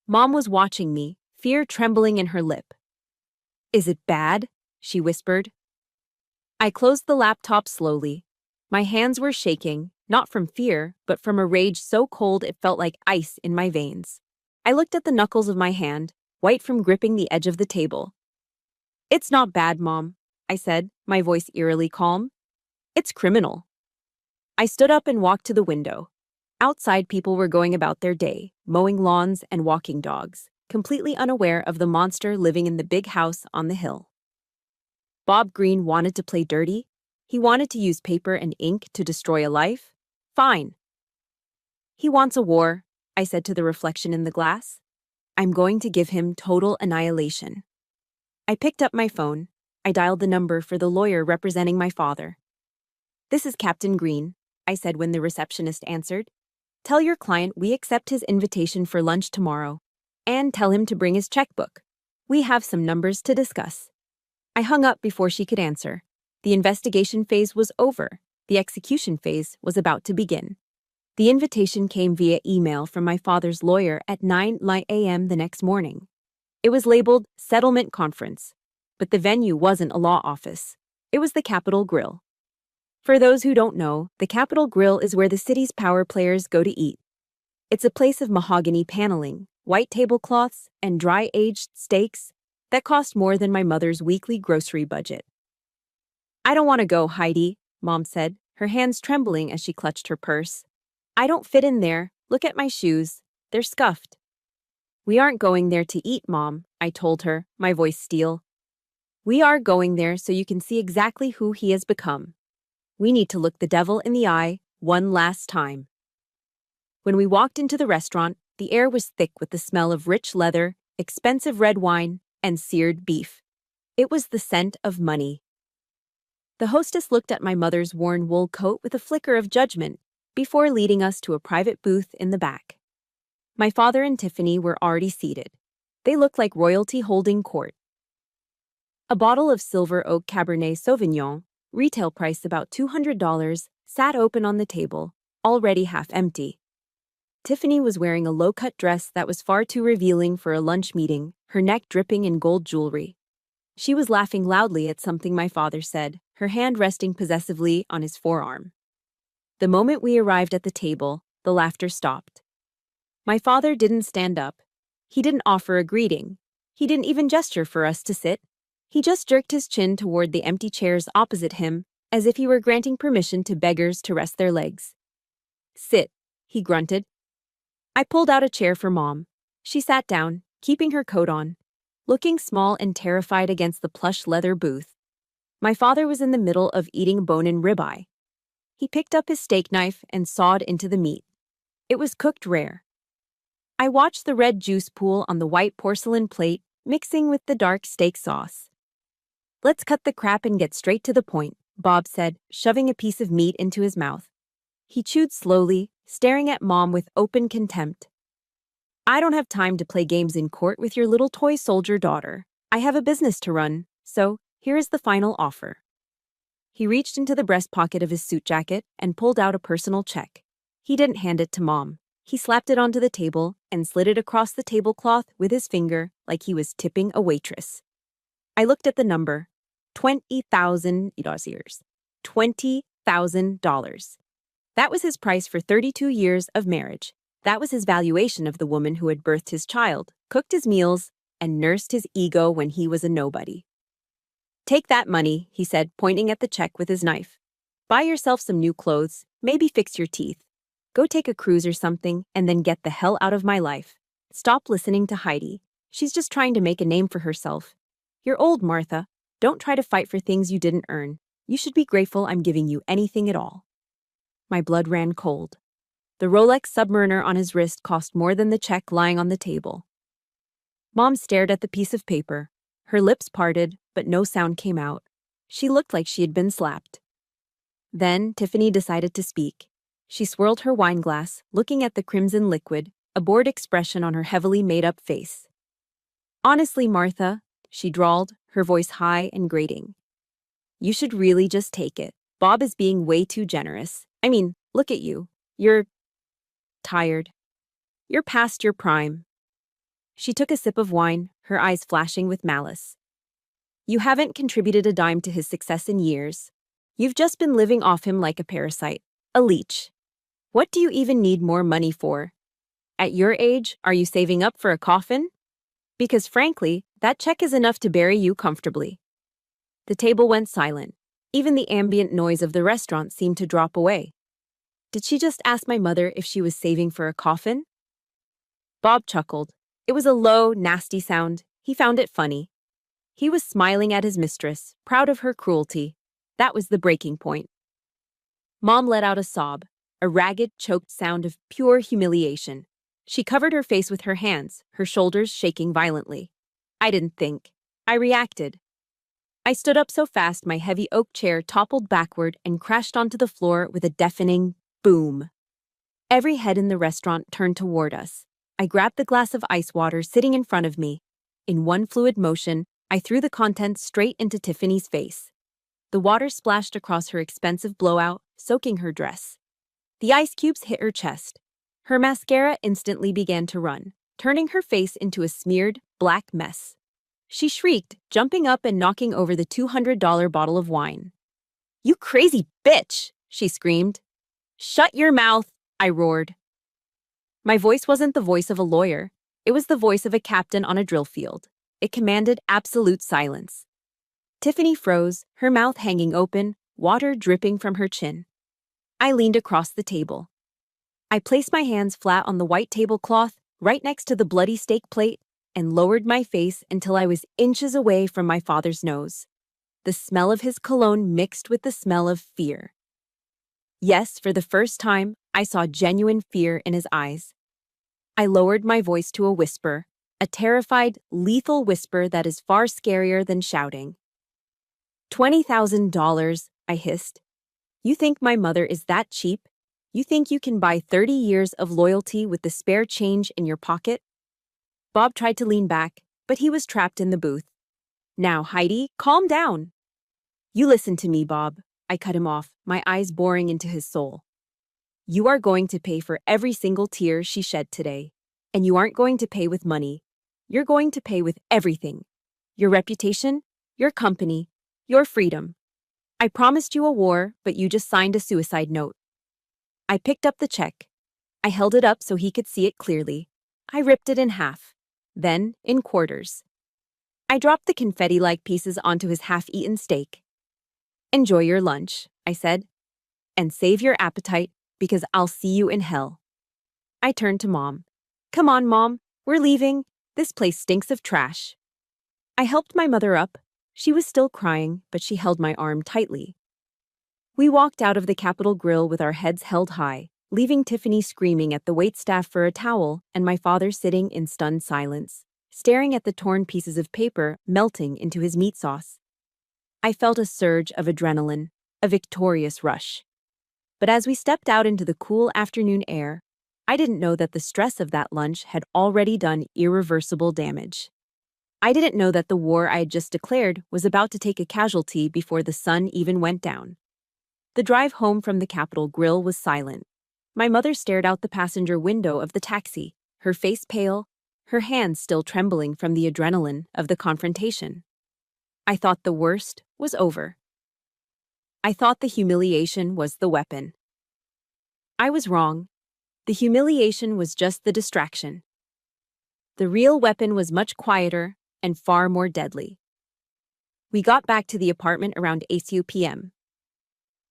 Mom was watching me, fear trembling in her lip. "Is it bad?" she whispered. I closed the laptop slowly. My hands were shaking, not from fear, but from a rage so cold it felt like ice in my veins. I looked at the knuckles of my hand, white from gripping the edge of the table. "It's not bad, Mom," I said, my voice eerily calm. "It's criminal." I stood up and walked to the window. Outside, people were going about their day, mowing lawns and walking dogs, completely unaware of the monster living in the big house on the hill. Bob Green wanted to play dirty. He wanted to use paper and ink to destroy a life. Fine. He wants a war, I said to the reflection in the glass. I'm going to give him total annihilation. I picked up my phone. I dialed the number for the lawyer representing my father. "This is Captain Green," I said when the receptionist answered. "Tell your client we accept his invitation for lunch tomorrow, and tell him to bring his checkbook. We have some numbers to discuss." I hung up before she could answer. The investigation phase was over. The execution phase was about to begin. The invitation came via email from my father's lawyer at 9 a.m. the next morning. It was labeled Settlement Conference, but the venue wasn't a law office. It was the Capitol Grill. For those who don't know, the Capitol Grill is where the city's power players go to eat. It's a place of mahogany paneling, white tablecloths, and dry-aged steaks that cost more than my mother's weekly grocery budget. "I don't want to go, Heidi," Mom said, her hands trembling as she clutched her purse. "I don't fit in there. Look at my shoes. They're scuffed." "We aren't going there to eat, Mom," I told her, my voice steel. "We are going there so you can see exactly who he has become. We need to look the devil in the eye one last time." When we walked into the restaurant, the air was thick with the smell of rich leather, expensive red wine, and seared beef. It was the scent of money. The hostess looked at my mother's worn wool coat with a flicker of judgment before leading us to a private booth in the back. My father and Tiffany were already seated. They looked like royalty holding court. A bottle of Silver Oak Cabernet Sauvignon, retail price about $200, sat open on the table, already half empty. Tiffany was wearing a low-cut dress that was far too revealing for a lunch meeting, her neck dripping in gold jewelry. She was laughing loudly at something my father said, her hand resting possessively on his forearm. The moment we arrived at the table, the laughter stopped. My father didn't stand up. He didn't offer a greeting. He didn't even gesture for us to sit. He just jerked his chin toward the empty chairs opposite him, as if he were granting permission to beggars to rest their legs. "Sit," he grunted. I pulled out a chair for Mom. She sat down, keeping her coat on, looking small and terrified against the plush leather booth. My father was in the middle of eating bone-in ribeye. He picked up his steak knife and sawed into the meat. It was cooked rare. I watched the red juice pool on the white porcelain plate, mixing with the dark steak sauce. "Let's cut the crap and get straight to the point," Bob said, shoving a piece of meat into his mouth. He chewed slowly, staring at Mom with open contempt. "I don't have time to play games in court with your little toy soldier daughter. I have a business to run, so here is the final offer." He reached into the breast pocket of his suit jacket and pulled out a personal check. He didn't hand it to Mom. He slapped it onto the table and slid it across the tablecloth with his finger like he was tipping a waitress. I looked at the number. $20,000. $20,000. That was his price for 32 years of marriage. That was his valuation of the woman who had birthed his child, cooked his meals, and nursed his ego when he was a nobody. "Take that money," he said, pointing at the check with his knife. "Buy yourself some new clothes, maybe fix your teeth. Go take a cruise or something, and then get the hell out of my life. Stop listening to Heidi. She's just trying to make a name for herself. You're old, Martha. Don't try to fight for things you didn't earn. You should be grateful I'm giving you anything at all." My blood ran cold. The Rolex Submariner on his wrist cost more than the check lying on the table. Mom stared at the piece of paper. Her lips parted, but no sound came out. She looked like she had been slapped. Then Tiffany decided to speak. She swirled her wine glass, looking at the crimson liquid, a bored expression on her heavily made-up face. Honestly, Martha, she drawled, her voice high and grating. You should really just take it. Bob is being way too generous. I mean, look at you. You're tired. You're past your prime. She took a sip of wine, her eyes flashing with malice. You haven't contributed a dime to his success in years. You've just been living off him like a parasite, a leech. What do you even need more money for? At your age, are you saving up for a coffin? Because frankly, that check is enough to bury you comfortably. The table went silent. Even the ambient noise of the restaurant seemed to drop away. Did she just ask my mother if she was saving for a coffin? Bob chuckled. It was a low, nasty sound. He found it funny. He was smiling at his mistress, proud of her cruelty. That was the breaking point. Mom let out a sob, a ragged, choked sound of pure humiliation. She covered her face with her hands, her shoulders shaking violently. I didn't think. I reacted. I stood up so fast my heavy oak chair toppled backward and crashed onto the floor with a deafening boom. Every head in the restaurant turned toward us. I grabbed the glass of ice water sitting in front of me. In one fluid motion, I threw the contents straight into Tiffany's face. The water splashed across her expensive blowout, soaking her dress. The ice cubes hit her chest. Her mascara instantly began to run, turning her face into a smeared, black mess. She shrieked, jumping up and knocking over the $200 bottle of wine. You crazy bitch, she screamed. Shut your mouth, I roared. My voice wasn't the voice of a lawyer. It was the voice of a captain on a drill field. It commanded absolute silence. Tiffany froze, her mouth hanging open, water dripping from her chin. I leaned across the table. I placed my hands flat on the white tablecloth, right next to the bloody steak plate, and lowered my face until I was inches away from my father's nose. The smell of his cologne mixed with the smell of fear. Yes, for the first time, I saw genuine fear in his eyes. I lowered my voice to a whisper, a terrified, lethal whisper that is far scarier than shouting. $20,000, I hissed. You think my mother is that cheap? You think you can buy 30 years of loyalty with the spare change in your pocket? Bob tried to lean back, but he was trapped in the booth. Now, Heidi, calm down. You listen to me, Bob. I cut him off, my eyes boring into his soul. You are going to pay for every single tear she shed today. And you aren't going to pay with money. You're going to pay with everything. Your reputation, your company, your freedom. I promised you a war, but you just signed a suicide note. I picked up the check. I held it up so he could see it clearly. I ripped it in half, then in quarters. I dropped the confetti-like pieces onto his half-eaten steak. Enjoy your lunch, I said. And save your appetite, because I'll see you in hell. I turned to Mom. Come on, Mom, we're leaving. This place stinks of trash. I helped my mother up. She was still crying, but she held my arm tightly. We walked out of the Capitol Grill with our heads held high, leaving Tiffany screaming at the waitstaff for a towel and my father sitting in stunned silence, staring at the torn pieces of paper melting into his meat sauce. I felt a surge of adrenaline, a victorious rush. But as we stepped out into the cool afternoon air, I didn't know that the stress of that lunch had already done irreversible damage. I didn't know that the war I had just declared was about to take a casualty before the sun even went down. The drive home from the Capitol Grill was silent. My mother stared out the passenger window of the taxi, her face pale, her hands still trembling from the adrenaline of the confrontation. I thought the worst was over. I thought the humiliation was the weapon. I was wrong. The humiliation was just the distraction. The real weapon was much quieter and far more deadly. We got back to the apartment around 8 p.m.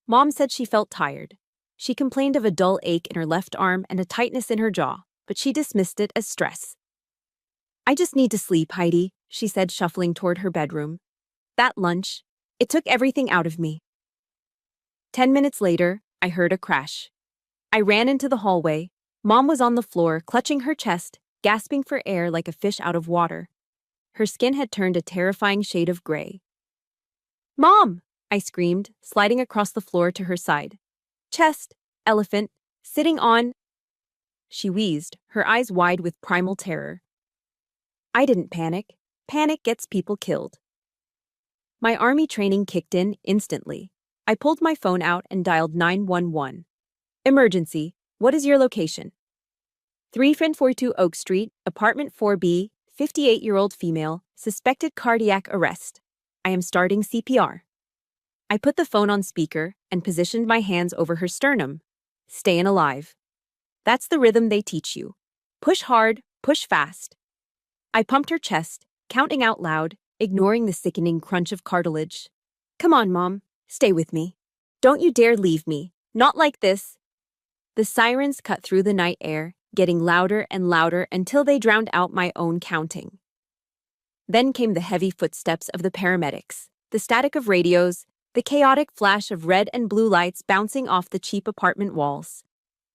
Mom said she felt tired. She complained of a dull ache in her left arm and a tightness in her jaw, but she dismissed it as stress. I just need to sleep, Heidi, she said, shuffling toward her bedroom. That lunch, it took everything out of me. 10 minutes later, I heard a crash. I ran into the hallway. Mom was on the floor, clutching her chest, gasping for air like a fish out of water. Her skin had turned a terrifying shade of gray. Mom! I screamed, sliding across the floor to her side. Chest, elephant, sitting on. She wheezed, her eyes wide with primal terror. I didn't panic. Panic gets people killed. My army training kicked in instantly. I pulled my phone out and dialed 911. Emergency, what is your location? 3442 Oak Street, apartment 4B, 58-year-old female, suspected cardiac arrest. I am starting CPR. I put the phone on speaker and positioned my hands over her sternum. Stayin' alive. That's the rhythm they teach you. Push hard, push fast. I pumped her chest, counting out loud, ignoring the sickening crunch of cartilage. Come on, Mom. Stay with me. Don't you dare leave me. Not like this. The sirens cut through the night air, getting louder and louder until they drowned out my own counting. Then came the heavy footsteps of the paramedics, the static of radios, the chaotic flash of red and blue lights bouncing off the cheap apartment walls.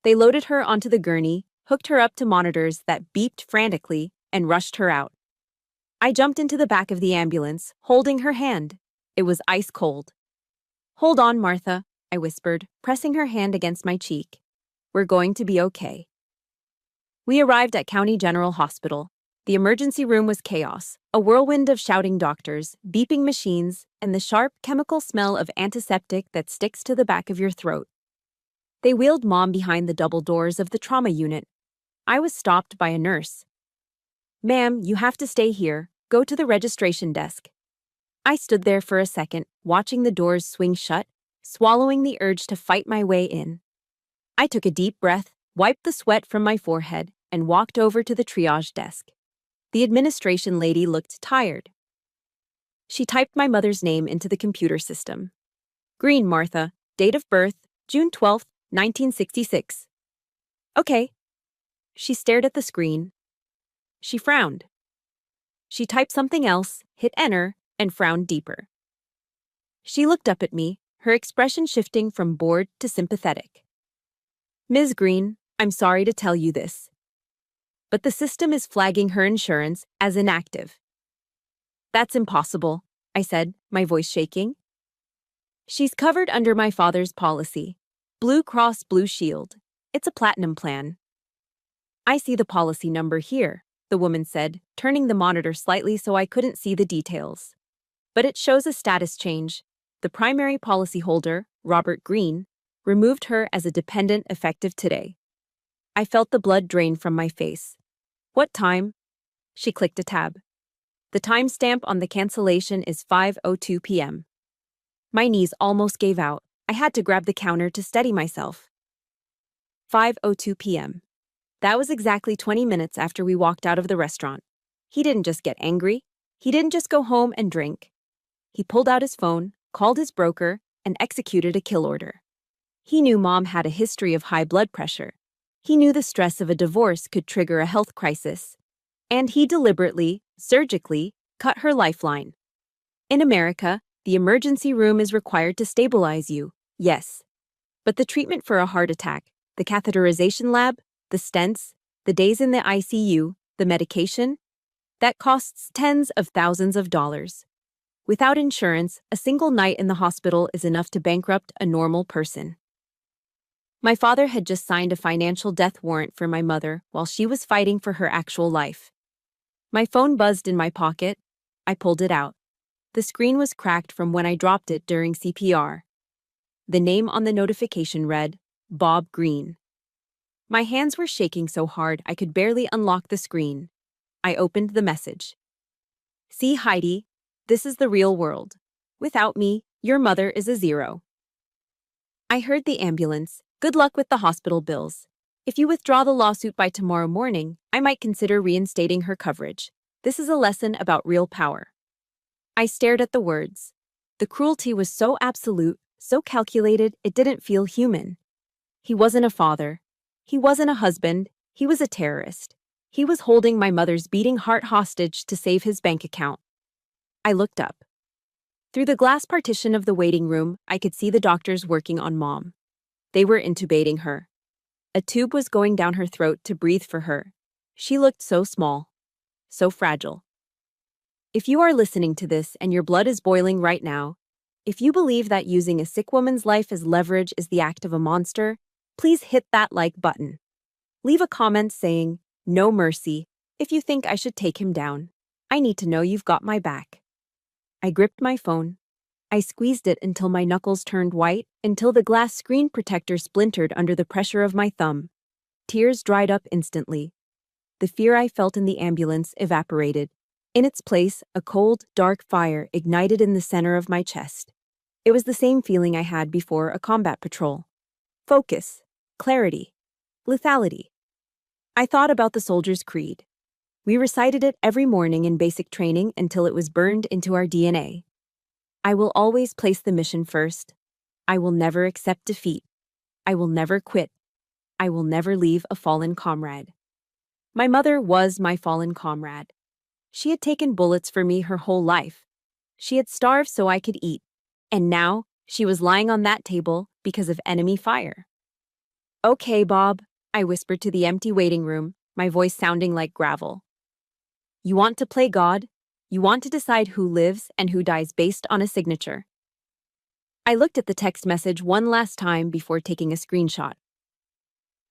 They loaded her onto the gurney, hooked her up to monitors that beeped frantically, and rushed her out. I jumped into the back of the ambulance, holding her hand. It was ice cold. Hold on, Martha, I whispered, pressing her hand against my cheek. We're going to be okay. We arrived at County General Hospital. The emergency room was chaos, a whirlwind of shouting doctors, beeping machines, and the sharp chemical smell of antiseptic that sticks to the back of your throat. They wheeled Mom behind the double doors of the trauma unit. I was stopped by a nurse. Ma'am, you have to stay here. Go to the registration desk. I stood there for a second, watching the doors swing shut, swallowing the urge to fight my way in. I took a deep breath, wiped the sweat from my forehead, and walked over to the triage desk. The administration lady looked tired. She typed my mother's name into the computer system. Green, Martha, date of birth, June 12, 1966. Okay. She stared at the screen. She frowned. She typed something else, hit enter, and frowned deeper. She looked up at me, her expression shifting from bored to sympathetic. Ms. Green, I'm sorry to tell you this, but the system is flagging her insurance as inactive. That's impossible, I said, my voice shaking. She's covered under my father's policy, Blue Cross Blue Shield. It's a platinum plan. I see the policy number here, the woman said, turning the monitor slightly so I couldn't see the details. But it shows a status change. The primary policyholder, Robert Green, removed her as a dependent effective today. I felt the blood drain from my face. What time? She clicked a tab. The timestamp on the cancellation is 5:02 p.m. My knees almost gave out. I had to grab the counter to steady myself. 5:02 p.m. That was exactly 20 minutes after we walked out of the restaurant. He didn't just get angry. He didn't just go home and drink. He pulled out his phone, called his broker, and executed a kill order. He knew Mom had a history of high blood pressure. He knew the stress of a divorce could trigger a health crisis. And he deliberately, surgically, cut her lifeline. In America, the emergency room is required to stabilize you, yes. But the treatment for a heart attack, the catheterization lab, the stents, the days in the ICU, the medication, that costs tens of thousands of dollars. Without insurance, a single night in the hospital is enough to bankrupt a normal person. My father had just signed a financial death warrant for my mother while she was fighting for her actual life. My phone buzzed in my pocket. I pulled it out. The screen was cracked from when I dropped it during CPR. The name on the notification read, Bob Green. My hands were shaking so hard I could barely unlock the screen. I opened the message. See, Heidi, this is the real world. Without me, your mother is a zero. I heard the ambulance. Good luck with the hospital bills. If you withdraw the lawsuit by tomorrow morning, I might consider reinstating her coverage. This is a lesson about real power. I stared at the words. The cruelty was so absolute, so calculated, it didn't feel human. He wasn't a father. He wasn't a husband. He was a terrorist. He was holding my mother's beating heart hostage to save his bank account. I looked up. Through the glass partition of the waiting room, I could see the doctors working on Mom. They were intubating her. A tube was going down her throat to breathe for her. She looked so small, so fragile. If you are listening to this and your blood is boiling right now, If you believe that using a sick woman's life as leverage is the act of a monster, please hit that like button. Leave a comment saying, "No mercy," if you think I should take him down. I need to know you've got my back. I gripped my phone. I squeezed it until my knuckles turned white, until the glass screen protector splintered under the pressure of my thumb. Tears dried up instantly. The fear I felt in the ambulance evaporated. In its place, a cold, dark fire ignited in the center of my chest. It was the same feeling I had before a combat patrol. Focus, clarity, lethality. I thought about the soldier's creed. We recited it every morning in basic training until it was burned into our DNA. I will always place the mission first. I will never accept defeat. I will never quit. I will never leave a fallen comrade. My mother was my fallen comrade. She had taken bullets for me her whole life. She had starved so I could eat. And now, she was lying on that table because of enemy fire. "Okay, Bob," I whispered to the empty waiting room, my voice sounding like gravel. "You want to play God? You want to decide who lives and who dies based on a signature." I looked at the text message one last time before taking a screenshot.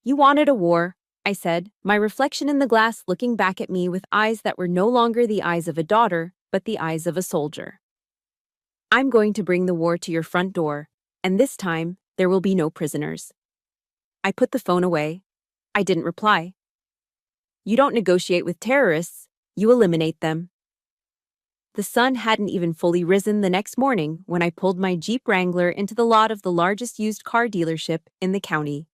"You wanted a war," I said, my reflection in the glass looking back at me with eyes that were no longer the eyes of a daughter, but the eyes of a soldier. "I'm going to bring the war to your front door, and this time, there will be no prisoners." I put the phone away. I didn't reply. "You don't negotiate with terrorists, you eliminate them." The sun hadn't even fully risen the next morning when I pulled my Jeep Wrangler into the lot of the largest used car dealership in the county.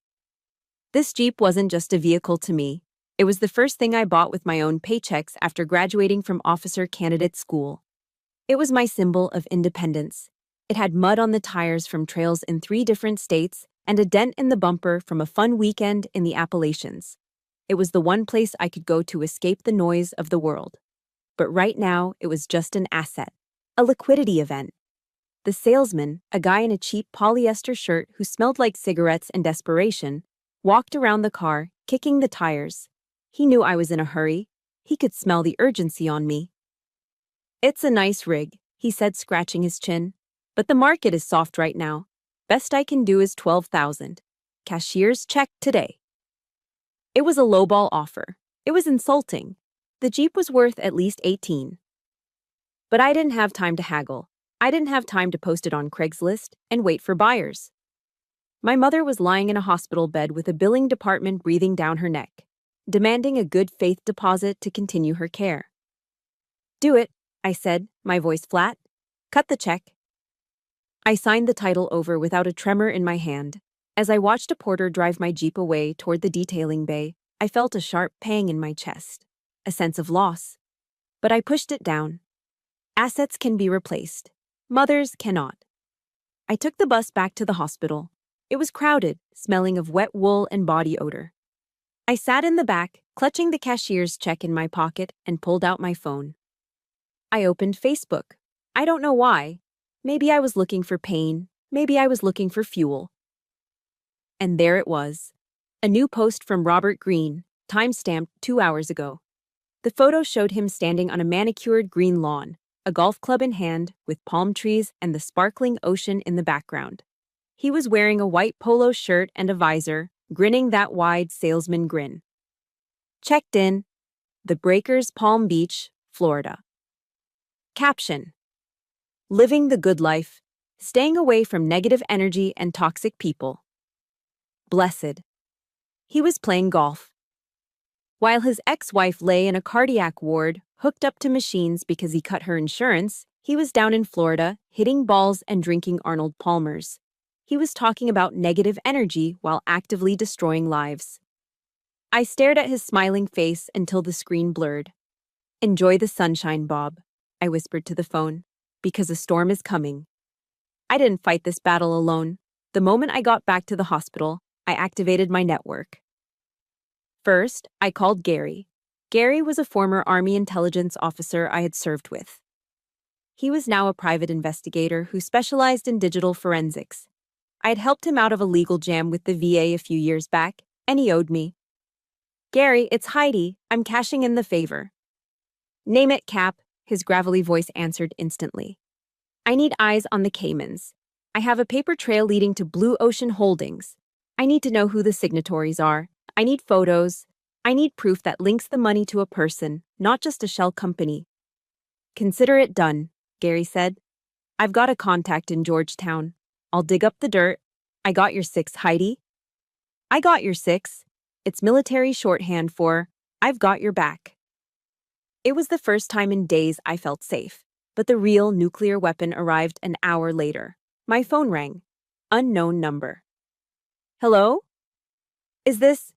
This Jeep wasn't just a vehicle to me. It was the first thing I bought with my own paychecks after graduating from officer candidate school. It was my symbol of independence. It had mud on the tires from trails in 3 different states and a dent in the bumper from a fun weekend in the Appalachians. It was the one place I could go to escape the noise of the world. But right now, it was just an asset, a liquidity event. The salesman, a guy in a cheap polyester shirt who smelled like cigarettes and desperation, walked around the car, kicking the tires. He knew I was in a hurry. He could smell the urgency on me. "It's a nice rig," he said, scratching his chin. "But the market is soft right now. Best I can do is $12,000. Cashier's check today." It was a lowball offer. It was insulting. The Jeep was worth at least $18,000. But I didn't have time to haggle. I didn't have time to post it on Craigslist and wait for buyers. My mother was lying in a hospital bed with a billing department breathing down her neck, demanding a good faith deposit to continue her care. "Do it," I said, my voice flat. "Cut the check." I signed the title over without a tremor in my hand. As I watched a porter drive my Jeep away toward the detailing bay, I felt a sharp pang in my chest, a sense of loss. But I pushed it down. Assets can be replaced. Mothers cannot. I took the bus back to the hospital. It was crowded, smelling of wet wool and body odor. I sat in the back, clutching the cashier's check in my pocket, and pulled out my phone. I opened Facebook. I don't know why. Maybe I was looking for pain. Maybe I was looking for fuel. And there it was. A new post from Robert Greene, time-stamped 2 hours ago. The photo showed him standing on a manicured green lawn, a golf club in hand, with palm trees and the sparkling ocean in the background. He was wearing a white polo shirt and a visor, grinning that wide salesman grin. Checked in. The Breakers, Palm Beach, Florida. Caption: Living the good life, staying away from negative energy and toxic people. Blessed. He was playing golf. While his ex-wife lay in a cardiac ward, hooked up to machines because he cut her insurance, he was down in Florida, hitting balls and drinking Arnold Palmers. He was talking about negative energy while actively destroying lives. I stared at his smiling face until the screen blurred. "Enjoy the sunshine, Bob," I whispered to the phone, "because a storm is coming." I didn't fight this battle alone. The moment I got back to the hospital, I activated my network. First, I called Gary. Gary was a former Army intelligence officer I had served with. He was now a private investigator who specialized in digital forensics. I had helped him out of a legal jam with the VA a few years back, and he owed me. "Gary, it's Heidi. I'm cashing in the favor." "Name it, Cap," his gravelly voice answered instantly. I need eyes on the Caymans. I have a paper trail leading to Blue Ocean Holdings. I need to know who the signatories are. I need photos. I need proof that links the money to a person, not just a shell company. Consider it done, Gary said. I've got a contact in Georgetown. I'll dig up the dirt. I got your six, Heidi. I got your six. It's military shorthand for, I've got your back. It was the first time in days I felt safe, but the real nuclear weapon arrived an hour later. My phone rang. Unknown number. Hello? Is this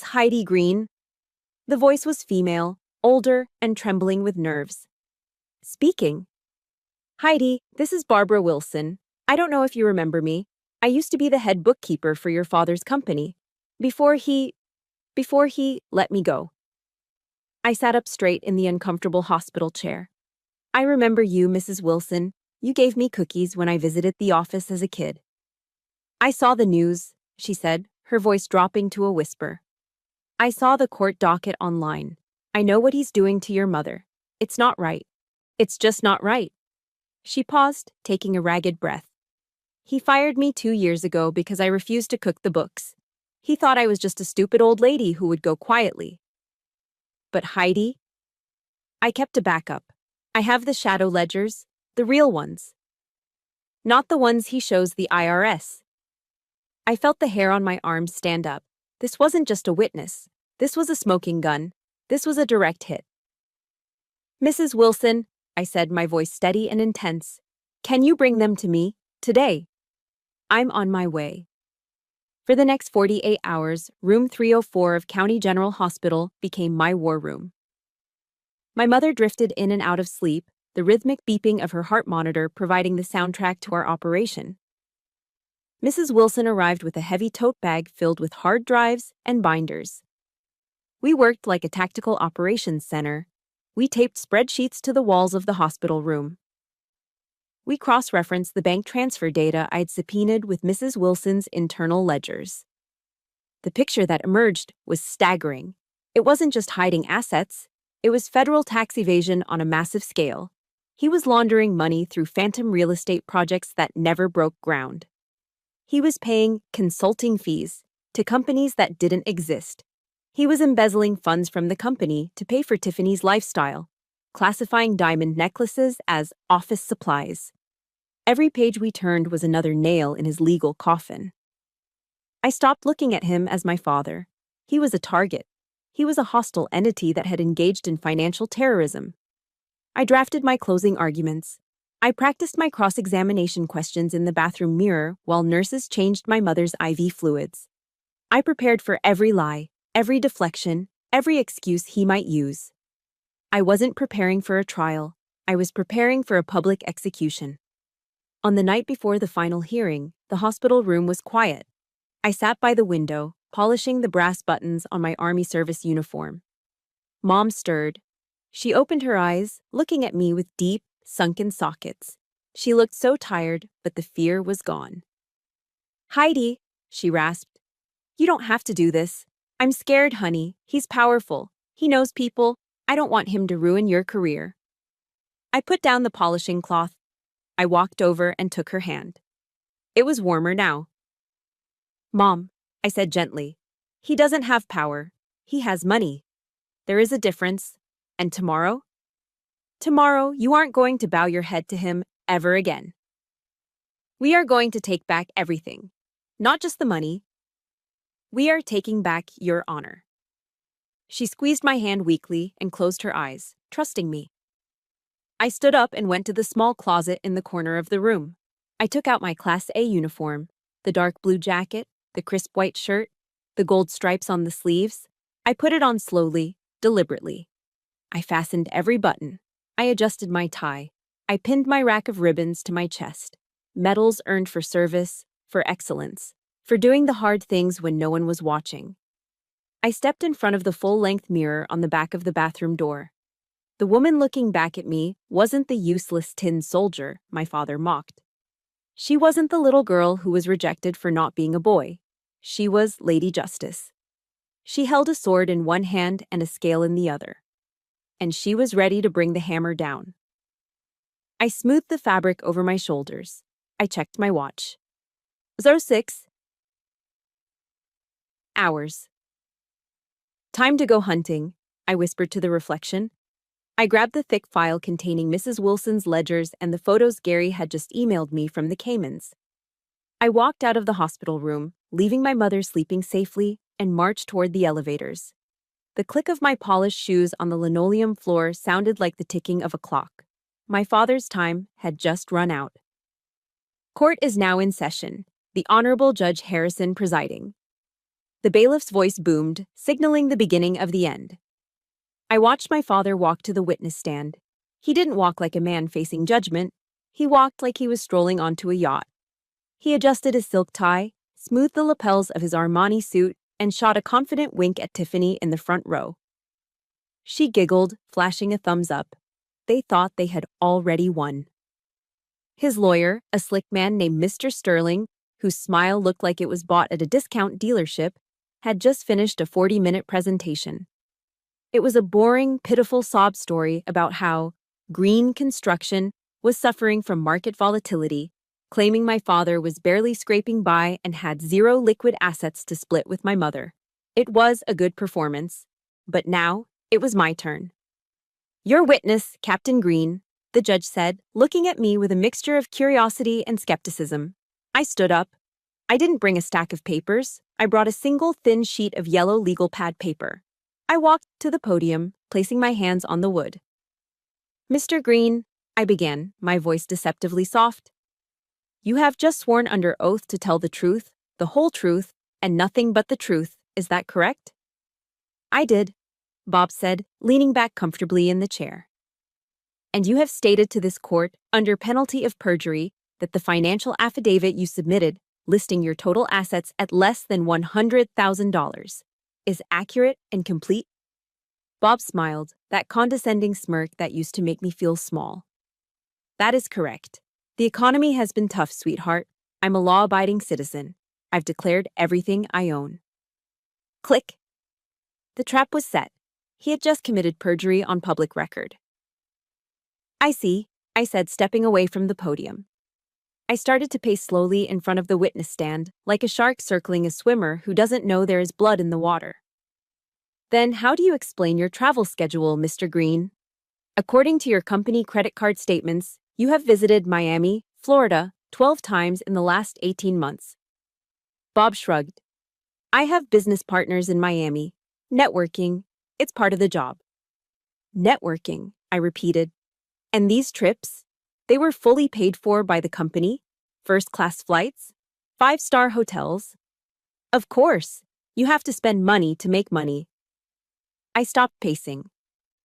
Heidi Green? The voice was female, older, and trembling with nerves. Speaking. Heidi, this is Barbara Wilson. I don't know if you remember me. I used to be the head bookkeeper for your father's company. Before he let me go. I sat up straight in the uncomfortable hospital chair. I remember you, Mrs. Wilson. You gave me cookies when I visited the office as a kid. I saw the news, she said, her voice dropping to a whisper. I saw the court docket online. I know what he's doing to your mother. It's not right. It's just not right. She paused, taking a ragged breath. He fired me 2 years ago because I refused to cook the books. He thought I was just a stupid old lady who would go quietly. But Heidi? I kept a backup. I have the shadow ledgers, the real ones. Not the ones he shows the IRS. I felt the hair on my arms stand up. This wasn't just a witness. This was a smoking gun. This was a direct hit. Mrs. Wilson, I said, my voice steady and intense, can you bring them to me, today? I'm on my way. For the next 48 hours, room 304 of County General Hospital became my war room. My mother drifted in and out of sleep, the rhythmic beeping of her heart monitor providing the soundtrack to our operation. Mrs. Wilson arrived with a heavy tote bag filled with hard drives and binders. We worked like a tactical operations center. We taped spreadsheets to the walls of the hospital room. We cross-referenced the bank transfer data I'd subpoenaed with Mrs. Wilson's internal ledgers. The picture that emerged was staggering. It wasn't just hiding assets. It was federal tax evasion on a massive scale. He was laundering money through phantom real estate projects that never broke ground. He was paying consulting fees to companies that didn't exist. He was embezzling funds from the company to pay for Tiffany's lifestyle, classifying diamond necklaces as office supplies. Every page we turned was another nail in his legal coffin. I stopped looking at him as my father. He was a target. He was a hostile entity that had engaged in financial terrorism. I drafted my closing arguments. I practiced my cross-examination questions in the bathroom mirror while nurses changed my mother's IV fluids. I prepared for every lie, every deflection, every excuse he might use. I wasn't preparing for a trial. I was preparing for a public execution. On the night before the final hearing, the hospital room was quiet. I sat by the window, polishing the brass buttons on my Army service uniform. Mom stirred. She opened her eyes, looking at me with deep, sunken sockets. She looked so tired, but the fear was gone. Heidi, she rasped. You don't have to do this. I'm scared, honey. He's powerful. He knows people. I don't want him to ruin your career. I put down the polishing cloth. I walked over and took her hand. It was warmer now. Mom, I said gently, he doesn't have power. He has money. There is a difference. And tomorrow? Tomorrow, you aren't going to bow your head to him ever again. We are going to take back everything. Not just the money. We are taking back your honor. She squeezed my hand weakly and closed her eyes, trusting me. I stood up and went to the small closet in the corner of the room. I took out my Class A uniform, the dark blue jacket, the crisp white shirt, the gold stripes on the sleeves. I put it on slowly, deliberately. I fastened every button. I adjusted my tie. I pinned my rack of ribbons to my chest. Medals earned for service, for excellence, for doing the hard things when no one was watching. I stepped in front of the full-length mirror on the back of the bathroom door. The woman looking back at me wasn't the useless tin soldier my father mocked. She wasn't the little girl who was rejected for not being a boy. She was Lady Justice. She held a sword in one hand and a scale in the other. And she was ready to bring the hammer down. I smoothed the fabric over my shoulders. I checked my watch. 06 hours. Time to go hunting, I whispered to the reflection. I grabbed the thick file containing Mrs. Wilson's ledgers and the photos Gary had just emailed me from the Caymans. I walked out of the hospital room, leaving my mother sleeping safely, and marched toward the elevators. The click of my polished shoes on the linoleum floor sounded like the ticking of a clock. My father's time had just run out. Court is now in session, the Honorable Judge Harrison presiding. The bailiff's voice boomed, signaling the beginning of the end. I watched my father walk to the witness stand. He didn't walk like a man facing judgment. He walked like he was strolling onto a yacht. He adjusted his silk tie, smoothed the lapels of his Armani suit, and shot a confident wink at Tiffany in the front row. She giggled, flashing a thumbs up. They thought they had already won. His lawyer, a slick man named Mr. Sterling, whose smile looked like it was bought at a discount dealership, had just finished a 40-minute presentation. It was a boring, pitiful sob story about how Green Construction was suffering from market volatility, claiming my father was barely scraping by and had zero liquid assets to split with my mother. It was a good performance, but now it was my turn. Your witness, Captain Green, the judge said, looking at me with a mixture of curiosity and skepticism. I stood up. I didn't bring a stack of papers. I brought a single thin sheet of yellow legal pad paper. I walked to the podium, placing my hands on the wood. Mr. Green, I began, my voice deceptively soft. You have just sworn under oath to tell the truth, the whole truth, and nothing but the truth. Is that correct? I did, Bob said, leaning back comfortably in the chair. And you have stated to this court, under penalty of perjury, that the financial affidavit you submitted, listing your total assets at less than $100,000, is accurate and complete? Bob smiled, that condescending smirk that used to make me feel small. That is correct. The economy has been tough, sweetheart. I'm a law-abiding citizen. I've declared everything I own. Click. The trap was set. He had just committed perjury on public record. I see, I said, stepping away from the podium. I started to pace slowly in front of the witness stand, like a shark circling a swimmer who doesn't know there is blood in the water. Then how do you explain your travel schedule, Mr. Green? According to your company credit card statements, you have visited Miami, Florida, 12 times in the last 18 months. Bob shrugged. I have business partners in Miami. Networking, it's part of the job. Networking, I repeated. And these trips? They were fully paid for by the company? First-class flights? 5-star hotels? Of course, you have to spend money to make money. I stopped pacing.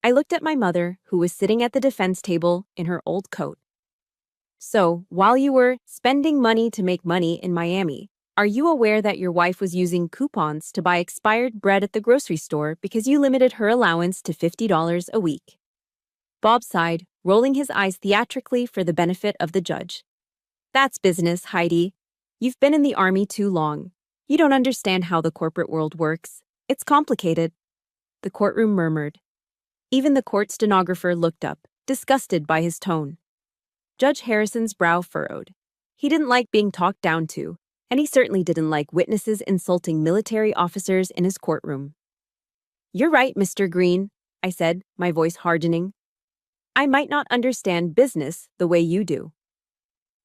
I looked at my mother, who was sitting at the defense table in her old coat. So, while you were spending money to make money in Miami, are you aware that your wife was using coupons to buy expired bread at the grocery store because you limited her allowance to $50 a week? Bob sighed, rolling his eyes theatrically for the benefit of the judge. That's business, Heidi. You've been in the Army too long. You don't understand how the corporate world works. It's complicated. The courtroom murmured. Even the court stenographer looked up, disgusted by his tone. Judge Harrison's brow furrowed. He didn't like being talked down to, and he certainly didn't like witnesses insulting military officers in his courtroom. You're right, Mr. Green, I said, my voice hardening. I might not understand business the way you do.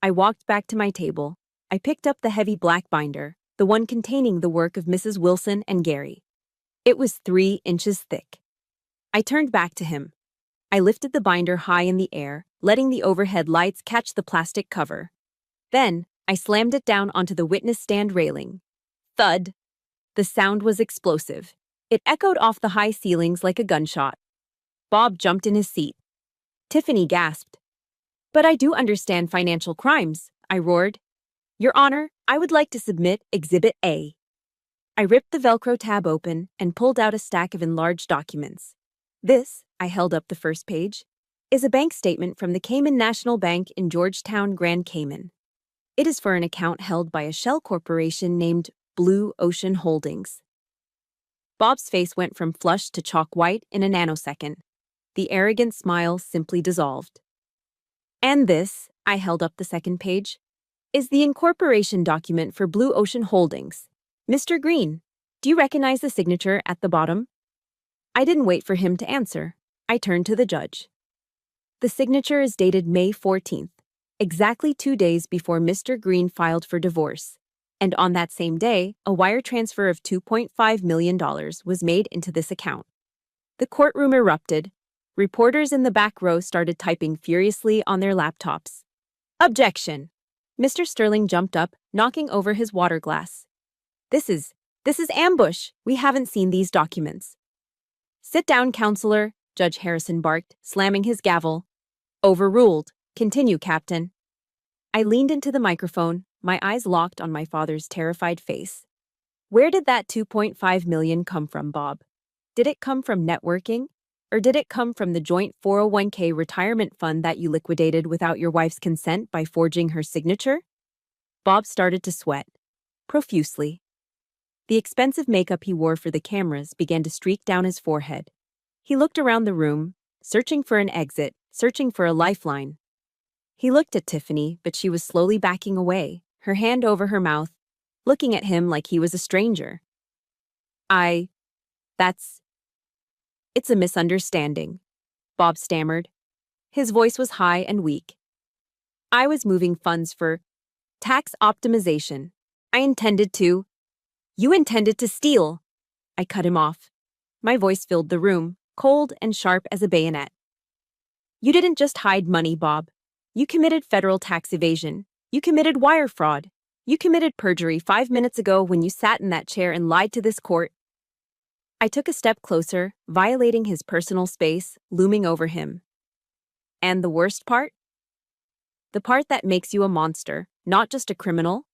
I walked back to my table. I picked up the heavy black binder, the one containing the work of Mrs. Wilson and Gary. It was 3 inches thick. I turned back to him. I lifted the binder high in the air, letting the overhead lights catch the plastic cover. Then, I slammed it down onto the witness stand railing. Thud! The sound was explosive. It echoed off the high ceilings like a gunshot. Bob jumped in his seat. Tiffany gasped. But I do understand financial crimes, I roared. Your Honor, I would like to submit Exhibit A. I ripped the Velcro tab open and pulled out a stack of enlarged documents. This, I held up the first page, is a bank statement from the Cayman National Bank in Georgetown, Grand Cayman. It is for an account held by a shell corporation named Blue Ocean Holdings. Bob's face went from flushed to chalk white in a nanosecond. The arrogant smile simply dissolved. And this, I held up the second page, is the incorporation document for Blue Ocean Holdings. Mr. Green, do you recognize the signature at the bottom? I didn't wait for him to answer. I turned to the judge. The signature is dated May 14th, exactly 2 days before Mr. Green filed for divorce. And on that same day, a wire transfer of $2.5 million was made into this account. The courtroom erupted. Reporters in the back row started typing furiously on their laptops. Objection! Mr. Sterling jumped up, knocking over his water glass. This is ambush. We haven't seen these documents. Sit down, counselor, Judge Harrison barked, slamming his gavel. Overruled. Continue, Captain. I leaned into the microphone, my eyes locked on my father's terrified face. Where did that $2.5 million come from, Bob? Did it come from networking? Or did it come from the joint 401k retirement fund that you liquidated without your wife's consent by forging her signature? Bob started to sweat, profusely. The expensive makeup he wore for the cameras began to streak down his forehead. He looked around the room, searching for an exit, searching for a lifeline. He looked at Tiffany, but she was slowly backing away, her hand over her mouth, looking at him like he was a stranger. It's a misunderstanding, Bob stammered. His voice was high and weak. I was moving funds for tax optimization. You intended to steal. I cut him off. My voice filled the room, cold and sharp as a bayonet. You didn't just hide money, Bob. You committed federal tax evasion. You committed wire fraud. You committed perjury 5 minutes ago when you sat in that chair and lied to this court. I took a step closer, violating his personal space, looming over him. And the worst part? The part that makes you a monster, not just a criminal.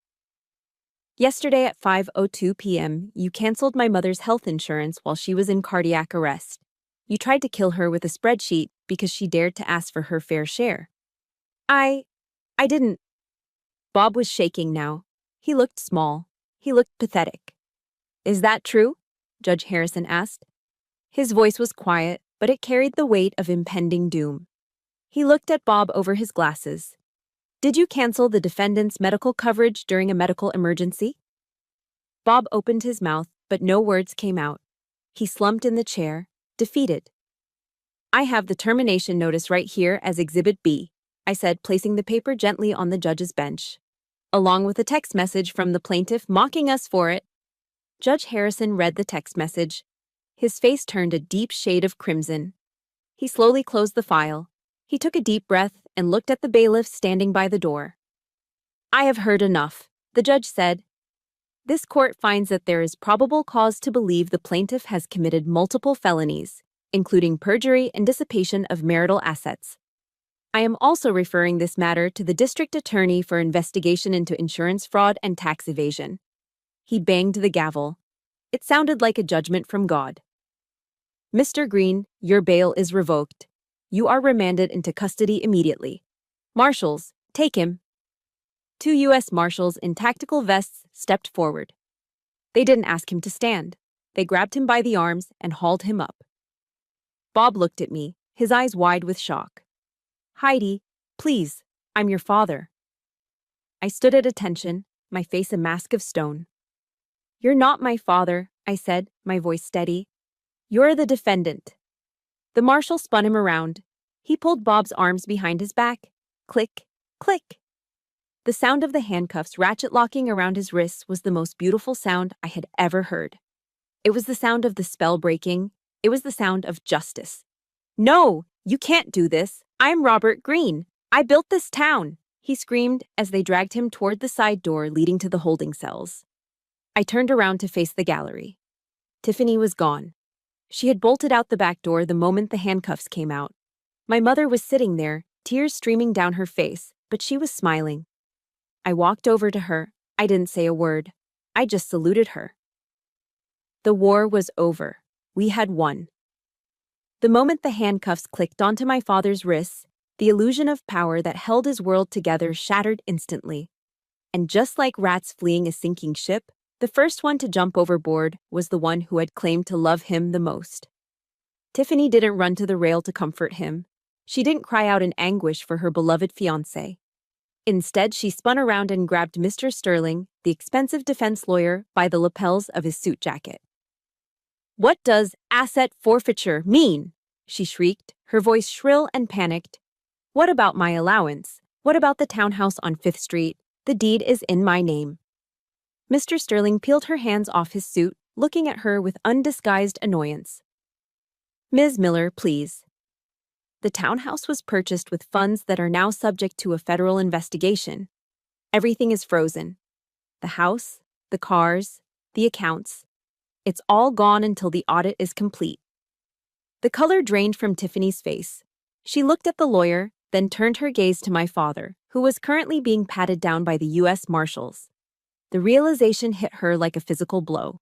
Yesterday at 5:02 p.m., you canceled my mother's health insurance while she was in cardiac arrest. You tried to kill her with a spreadsheet because she dared to ask for her fair share. I didn't. Bob was shaking now. He looked small. He looked pathetic. Is that true? Judge Harrison asked. His voice was quiet, but it carried the weight of impending doom. He looked at Bob over his glasses. Did you cancel the defendant's medical coverage during a medical emergency? Bob opened his mouth, but no words came out. He slumped in the chair, defeated. I have the termination notice right here as Exhibit B, I said, placing the paper gently on the judge's bench, along with a text message from the plaintiff mocking us for it. Judge Harrison read the text message. His face turned a deep shade of crimson. He slowly closed the file. He took a deep breath and looked at the bailiff standing by the door. I have heard enough, the judge said. This court finds that there is probable cause to believe the plaintiff has committed multiple felonies, including perjury and dissipation of marital assets. I am also referring this matter to the district attorney for investigation into insurance fraud and tax evasion. He banged the gavel. It sounded like a judgment from God. Mr. Green, your bail is revoked. You are remanded into custody immediately. Marshals, take him. 2 U.S. Marshals in tactical vests stepped forward. They didn't ask him to stand. They grabbed him by the arms and hauled him up. Bob looked at me, his eyes wide with shock. Heidi, please, I'm your father. I stood at attention, my face a mask of stone. You're not my father, I said, my voice steady. You're the defendant. The marshal spun him around. He pulled Bob's arms behind his back. Click, click. The sound of the handcuffs ratchet-locking around his wrists was the most beautiful sound I had ever heard. It was the sound of the spell breaking. It was the sound of justice. No, you can't do this. I'm Robert Green. I built this town, he screamed as they dragged him toward the side door leading to the holding cells. I turned around to face the gallery. Tiffany was gone. She had bolted out the back door the moment the handcuffs came out. My mother was sitting there, tears streaming down her face, but she was smiling. I walked over to her. I didn't say a word. I just saluted her. The war was over. We had won. The moment the handcuffs clicked onto my father's wrists, the illusion of power that held his world together shattered instantly. And just like rats fleeing a sinking ship, the first one to jump overboard was the one who had claimed to love him the most. Tiffany didn't run to the rail to comfort him. She didn't cry out in anguish for her beloved fiancé. Instead, she spun around and grabbed Mr. Sterling, the expensive defense lawyer, by the lapels of his suit jacket. "What does asset forfeiture mean?" she shrieked, her voice shrill and panicked. "What about my allowance? What about the townhouse on 5th Street? The deed is in my name." Mr. Sterling peeled her hands off his suit, looking at her with undisguised annoyance. "Ms. Miller, please." The townhouse was purchased with funds that are now subject to a federal investigation. Everything is frozen. The house, the cars, the accounts. It's all gone until the audit is complete. The color drained from Tiffany's face. She looked at the lawyer, then turned her gaze to my father, who was currently being patted down by the U.S. Marshals. The realization hit her like a physical blow.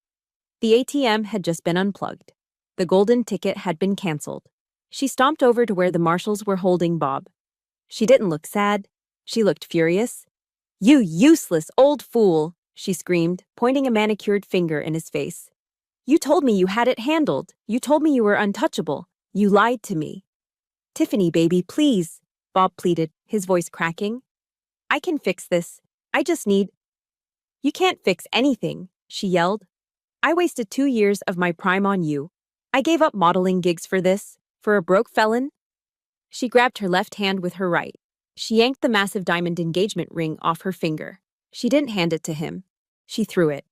The ATM had just been unplugged. The golden ticket had been canceled. She stomped over to where the marshals were holding Bob. She didn't look sad. She looked furious. "You useless old fool," she screamed, pointing a manicured finger in his face. "You told me you had it handled. You told me you were untouchable. You lied to me." "Tiffany, baby, please," Bob pleaded, his voice cracking. "I can fix this. I just need—" "You can't fix anything," she yelled. "I wasted 2 years of my prime on you. I gave up modeling gigs for this. For a broke felon?" She grabbed her left hand with her right. She yanked the massive diamond engagement ring off her finger. She didn't hand it to him. She threw it.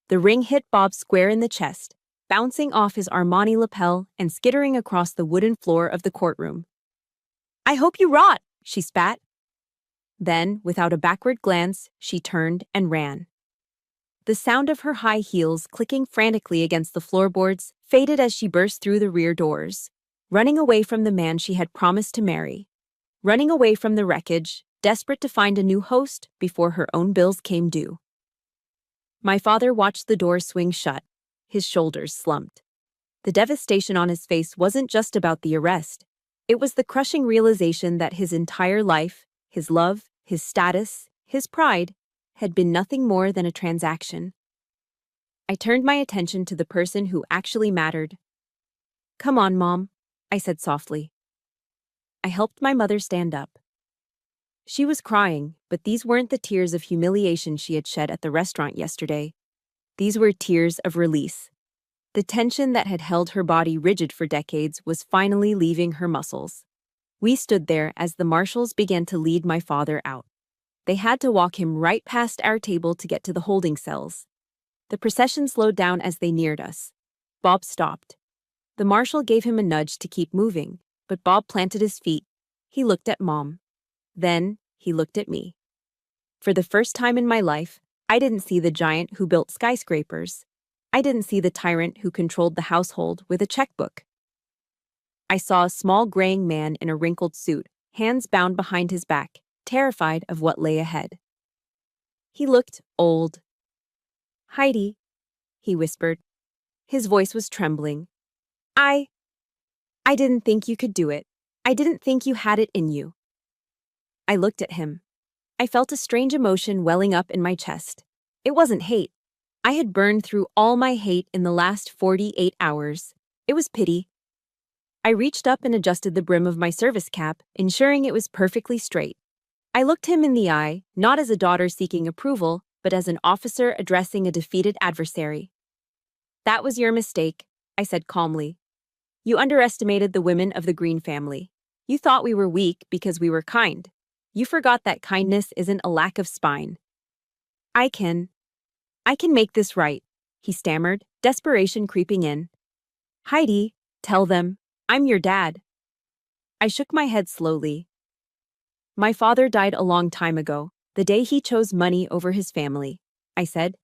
The ring hit Bob square in the chest, bouncing off his Armani lapel and skittering across the wooden floor of the courtroom. "I hope you rot," she spat. Then, without a backward glance, she turned and ran. The sound of her high heels clicking frantically against the floorboards faded as she burst through the rear doors, running away from the man she had promised to marry, running away from the wreckage, desperate to find a new host before her own bills came due. My father watched the door swing shut. His shoulders slumped. The devastation on his face wasn't just about the arrest. It was the crushing realization that his entire life, his love, his status, his pride, had been nothing more than a transaction. I turned my attention to the person who actually mattered. "Come on, Mom," I said softly. I helped my mother stand up. She was crying, but these weren't the tears of humiliation she had shed at the restaurant yesterday. These were tears of release. The tension that had held her body rigid for decades was finally leaving her muscles. We stood there as the marshals began to lead my father out. They had to walk him right past our table to get to the holding cells. The procession slowed down as they neared us. Bob stopped. The marshal gave him a nudge to keep moving, but Bob planted his feet. He looked at Mom. Then, he looked at me. For the first time in my life, I didn't see the giant who built skyscrapers. I didn't see the tyrant who controlled the household with a checkbook. I saw a small graying man in a wrinkled suit, hands bound behind his back, terrified of what lay ahead. He looked old. "Heidi," he whispered. His voice was trembling. I didn't think you could do it. I didn't think you had it in you." I looked at him. I felt a strange emotion welling up in my chest. It wasn't hate. I had burned through all my hate in the last 48 hours. It was pity. I reached up and adjusted the brim of my service cap, ensuring it was perfectly straight. I looked him in the eye, not as a daughter seeking approval, but as an officer addressing a defeated adversary. "That was your mistake," I said calmly. "You underestimated the women of the Green family. You thought we were weak because we were kind. You forgot that kindness isn't a lack of spine." I can make this right," he stammered, desperation creeping in. "Heidi, tell them, I'm your dad." I shook my head slowly. "My father died a long time ago, the day he chose money over his family," I said.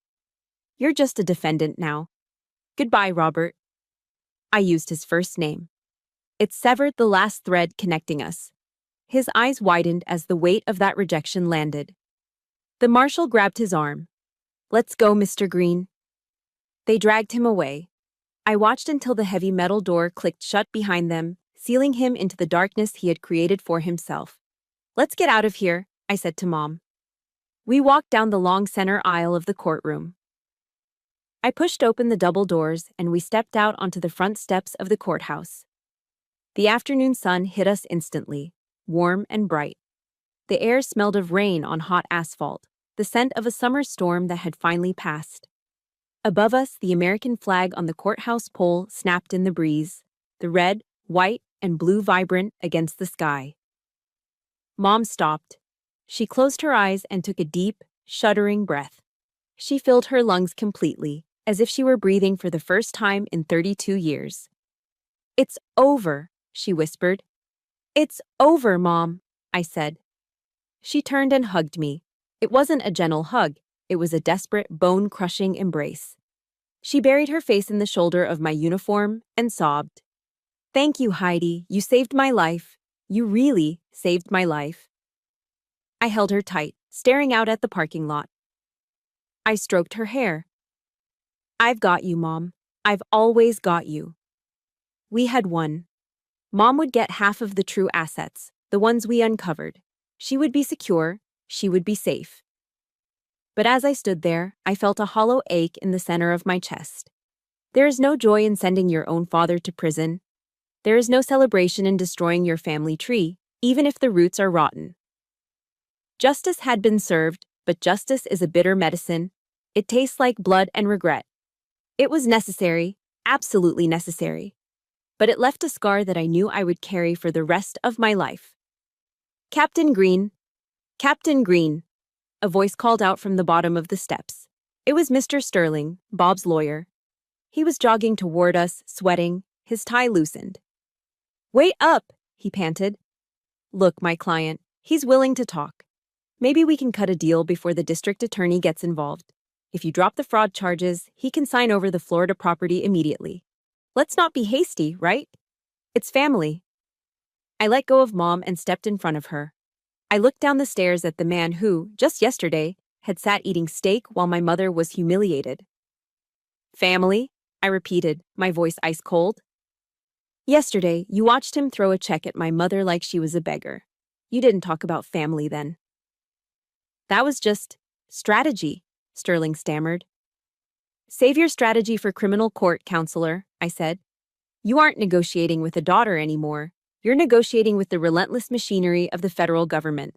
"You're just a defendant now. Goodbye, Robert." I used his first name. It severed the last thread connecting us. His eyes widened as the weight of that rejection landed. The marshal grabbed his arm. "Let's go, Mr. Green." They dragged him away. I watched until the heavy metal door clicked shut behind them, sealing him into the darkness he had created for himself. "Let's get out of here," I said to Mom. We walked down the long center aisle of the courtroom. I pushed open the double doors and we stepped out onto the front steps of the courthouse. The afternoon sun hit us instantly, warm and bright. The air smelled of rain on hot asphalt, the scent of a summer storm that had finally passed. Above us, the American flag on the courthouse pole snapped in the breeze, the red, white, and blue vibrant against the sky. Mom stopped. She closed her eyes and took a deep, shuddering breath. She filled her lungs completely, as if she were breathing for the first time in 32 years. "It's over," she whispered. "It's over, Mom," I said. She turned and hugged me. It wasn't a gentle hug, it was a desperate, bone-crushing embrace. She buried her face in the shoulder of my uniform and sobbed. "Thank you, Heidi. You saved my life. You really saved my life." I held her tight, staring out at the parking lot. I stroked her hair. "I've got you, Mom. I've always got you." We had won. Mom would get half of the true assets, the ones we uncovered. She would be secure, she would be safe. But as I stood there, I felt a hollow ache in the center of my chest. There is no joy in sending your own father to prison. There is no celebration in destroying your family tree, even if the roots are rotten. Justice had been served, but justice is a bitter medicine. It tastes like blood and regret. It was necessary, absolutely necessary. But it left a scar that I knew I would carry for the rest of my life. "Captain Green! Captain Green!" A voice called out from the bottom of the steps. It was Mr. Sterling, Bob's lawyer. He was jogging toward us, sweating, his tie loosened. "Wait up!" he panted. "Look, my client, he's willing to talk. Maybe we can cut a deal before the district attorney gets involved. If you drop the fraud charges, he can sign over the Florida property immediately. Let's not be hasty, right? It's family." I let go of Mom and stepped in front of her. I looked down the stairs at the man who, just yesterday, had sat eating steak while my mother was humiliated. "Family?" I repeated, my voice ice cold. "Yesterday, you watched him throw a check at my mother like she was a beggar. You didn't talk about family then." "That was just strategy," Sterling stammered. "Save your strategy for criminal court, counselor," I said. "You aren't negotiating with a daughter anymore. You're negotiating with the relentless machinery of the federal government.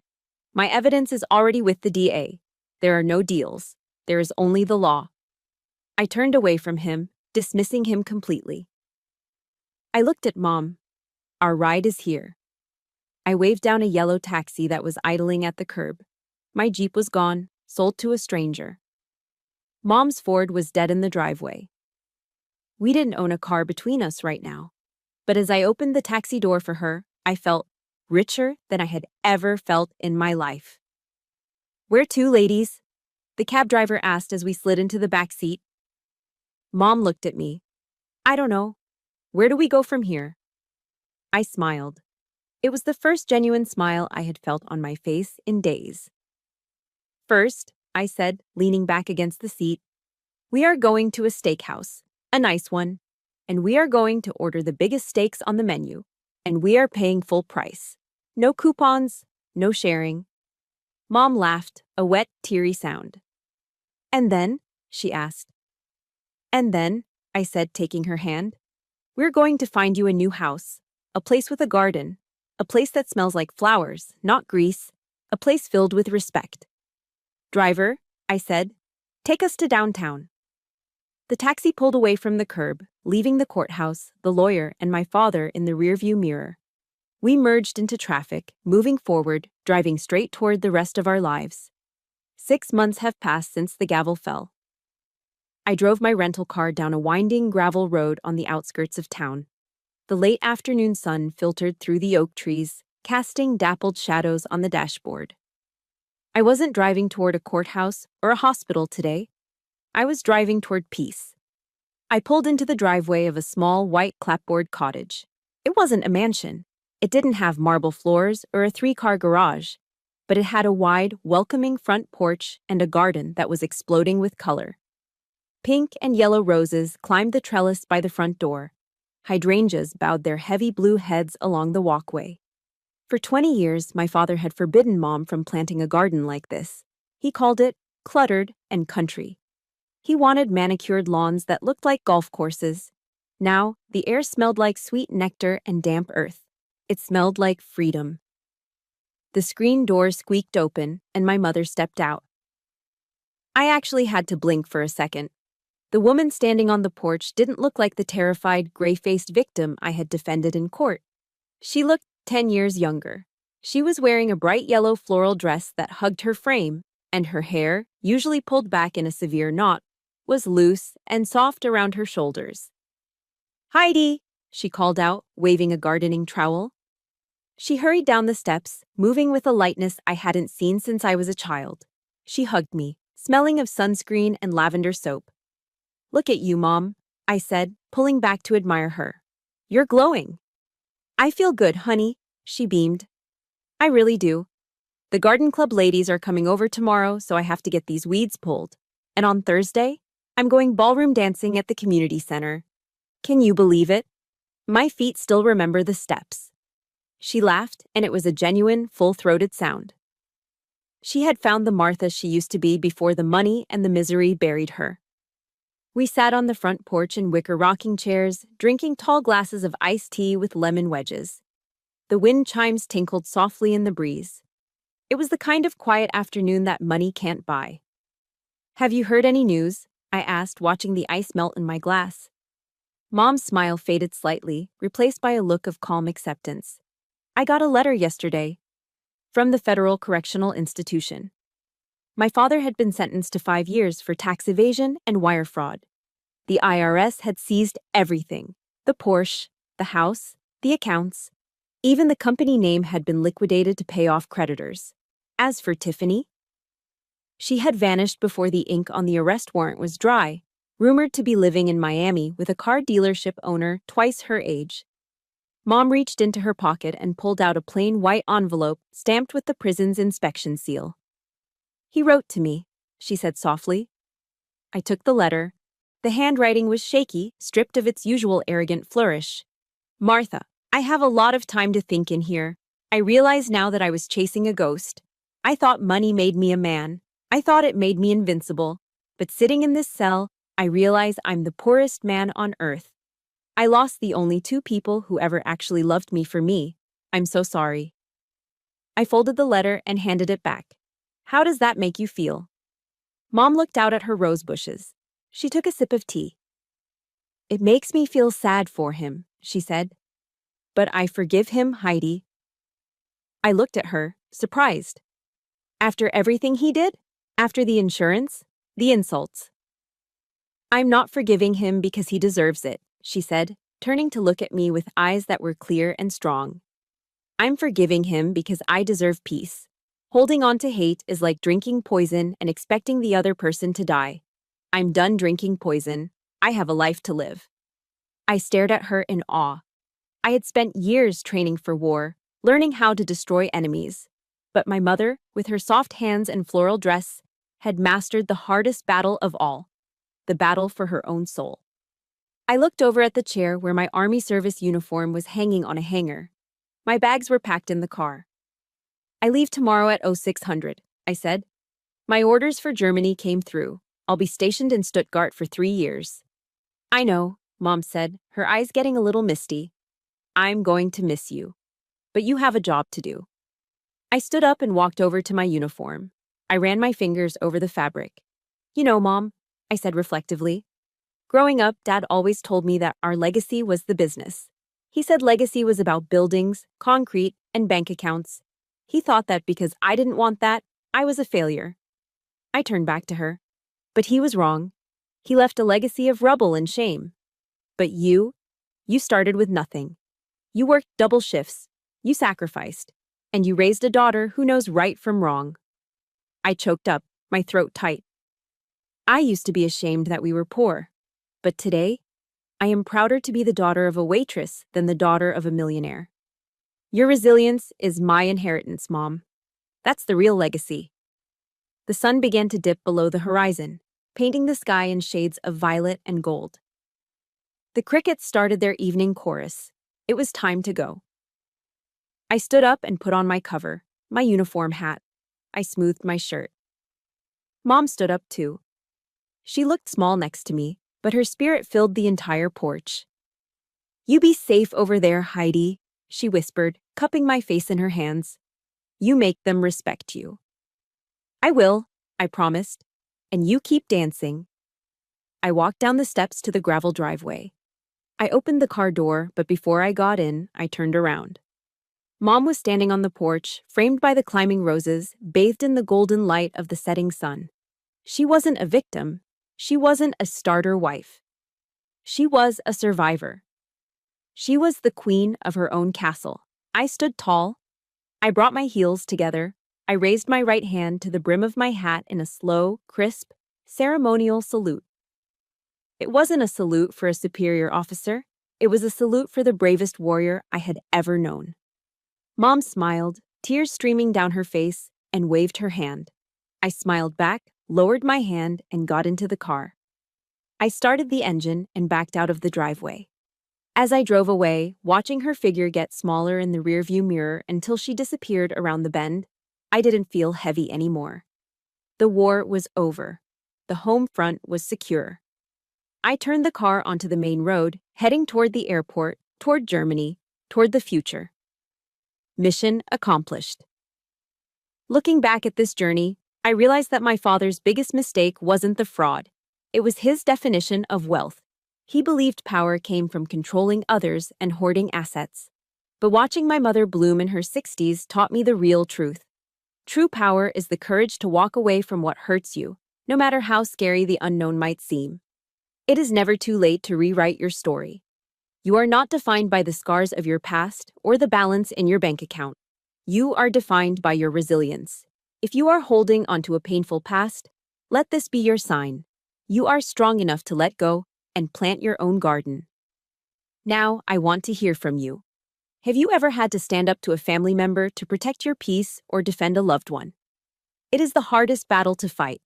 My evidence is already with the DA. There are no deals. There is only the law." I turned away from him, dismissing him completely. I looked at Mom. Our ride is here. I waved down a yellow taxi that was idling at the curb. My Jeep was gone, sold to a stranger. Mom's Ford was dead in the driveway. We didn't own a car between us right now. But as I opened the taxi door for her, I felt richer than I had ever felt in my life. "Where to, ladies?" the cab driver asked as we slid into the back seat. Mom looked at me. "I don't know. Where do we go from here?" I smiled. It was the first genuine smile I had felt on my face in days. "First," I said, leaning back against the seat, "we are going to a steakhouse, a nice one. And we are going to order the biggest steaks on the menu, and we are paying full price. No coupons, no sharing." Mom laughed, a wet, teary sound. "And then?" she asked. "And then," I said, taking her hand, "we're going to find you a new house, a place with a garden, a place that smells like flowers, not grease, a place filled with respect." "Driver," I said, "take us to downtown." The taxi pulled away from the curb, leaving the courthouse, the lawyer, and my father in the rearview mirror. We merged into traffic, moving forward, driving straight toward the rest of our lives. 6 months have passed since the gavel fell. I drove my rental car down a winding gravel road on the outskirts of town. The late afternoon sun filtered through the oak trees, casting dappled shadows on the dashboard. I wasn't driving toward a courthouse or a hospital today. I was driving toward peace. I pulled into the driveway of a small white clapboard cottage. It wasn't a mansion. It didn't have marble floors or a 3-car garage, but it had a wide, welcoming front porch and a garden that was exploding with color. Pink and yellow roses climbed the trellis by the front door. Hydrangeas bowed their heavy blue heads along the walkway. For 20 years, my father had forbidden Mom from planting a garden like this. He called it cluttered and country. He wanted manicured lawns that looked like golf courses. Now, the air smelled like sweet nectar and damp earth. It smelled like freedom. The screen door squeaked open, and my mother stepped out. I actually had to blink for a second. The woman standing on the porch didn't look like the terrified, gray-faced victim I had defended in court. She looked 10 years younger. She was wearing a bright yellow floral dress that hugged her frame, and her hair, usually pulled back in a severe knot, was loose and soft around her shoulders. "Heidi!" she called out, waving a gardening trowel. She hurried down the steps, moving with a lightness I hadn't seen since I was a child. She hugged me, smelling of sunscreen and lavender soap. "Look at you, Mom," I said, pulling back to admire her. "You're glowing." "I feel good, honey," she beamed. "I really do. The garden club ladies are coming over tomorrow, so I have to get these weeds pulled. And on Thursday, I'm going ballroom dancing at the community center. Can you believe it? My feet still remember the steps." She laughed, and it was a genuine, full-throated sound. She had found the Martha she used to be before the money and the misery buried her. We sat on the front porch in wicker rocking chairs, drinking tall glasses of iced tea with lemon wedges. The wind chimes tinkled softly in the breeze. It was the kind of quiet afternoon that money can't buy. "Have you heard any news?" I asked, watching the ice melt in my glass. Mom's smile faded slightly, replaced by a look of calm acceptance. "I got a letter yesterday from the Federal Correctional Institution. My father had been sentenced to 5 years for tax evasion and wire fraud. The IRS had seized everything: the Porsche, the house, the accounts. Even the company name had been liquidated to pay off creditors. As for Tiffany, she had vanished before the ink on the arrest warrant was dry, rumored to be living in Miami with a car dealership owner twice her age. Mom reached into her pocket and pulled out a plain white envelope stamped with the prison's inspection seal. "He wrote to me," she said softly. I took the letter. The handwriting was shaky, stripped of its usual arrogant flourish. "Martha, I have a lot of time to think in here. I realize now that I was chasing a ghost. I thought money made me a man. I thought it made me invincible. But sitting in this cell, I realize I'm the poorest man on earth. I lost the only 2 people who ever actually loved me for me. I'm so sorry." I folded the letter and handed it back. "How does that make you feel?" Mom looked out at her rose bushes. She took a sip of tea. "It makes me feel sad for him," she said. "But I forgive him, Heidi." I looked at her, surprised. After everything he did? After the insurance? The insults? "I'm not forgiving him because he deserves it," she said, turning to look at me with eyes that were clear and strong. "I'm forgiving him because I deserve peace. Holding on to hate is like drinking poison and expecting the other person to die. I'm done drinking poison. I have a life to live." I stared at her in awe. I had spent years training for war, learning how to destroy enemies. But my mother, with her soft hands and floral dress, had mastered the hardest battle of all, the battle for her own soul. I looked over at the chair where my Army service uniform was hanging on a hanger. My bags were packed in the car. "I leave tomorrow at 0600, I said. "My orders for Germany came through. I'll be stationed in Stuttgart for 3 years. "I know," Mom said, her eyes getting a little misty. "I'm going to miss you. But you have a job to do." I stood up and walked over to my uniform. I ran my fingers over the fabric. "You know, Mom," I said reflectively. "Growing up, Dad always told me that our legacy was the business. He said legacy was about buildings, concrete, and bank accounts. He thought that because I didn't want that, I was a failure." I turned back to her. "But he was wrong. He left a legacy of rubble and shame. But you started with nothing. You worked double shifts. You sacrificed. And you raised a daughter who knows right from wrong." I choked up, my throat tight. I used to be ashamed that we were poor. But today, I am prouder to be the daughter of a waitress than the daughter of a millionaire. Your resilience is my inheritance, Mom. That's the real legacy. The sun began to dip below the horizon, painting the sky in shades of violet and gold. The crickets started their evening chorus. It was time to go. I stood up and put on my cover, my uniform hat. I smoothed my shirt. Mom stood up too. She looked small next to me, but her spirit filled the entire porch. You be safe over there, Heidi, she whispered, cupping my face in her hands. You make them respect you. I will, I promised. And you keep dancing. I walked down the steps to the gravel driveway. I opened the car door, but before I got in, I turned around. Mom was standing on the porch, framed by the climbing roses, bathed in the golden light of the setting sun. She wasn't a victim. She wasn't a starter wife. She was a survivor. She was the queen of her own castle. I stood tall. I brought my heels together. I raised my right hand to the brim of my hat in a slow, crisp, ceremonial salute. It wasn't a salute for a superior officer. It was a salute for the bravest warrior I had ever known. Mom smiled, tears streaming down her face, and waved her hand. I smiled back, lowered my hand, and got into the car. I started the engine and backed out of the driveway. As I drove away, watching her figure get smaller in the rearview mirror until she disappeared around the bend, I didn't feel heavy anymore. The war was over. The home front was secure. I turned the car onto the main road, heading toward the airport, toward Germany, toward the future. Mission accomplished. Looking back at this journey, I realized that my father's biggest mistake wasn't the fraud. It was his definition of wealth. He believed power came from controlling others and hoarding assets. But watching my mother bloom in her 60s taught me the real truth. True power is the courage to walk away from what hurts you, no matter how scary the unknown might seem. It is never too late to rewrite your story. You are not defined by the scars of your past or the balance in your bank account. You are defined by your resilience. If you are holding onto a painful past, let this be your sign. You are strong enough to let go and plant your own garden. Now, I want to hear from you. Have you ever had to stand up to a family member to protect your peace or defend a loved one? It is the hardest battle to fight,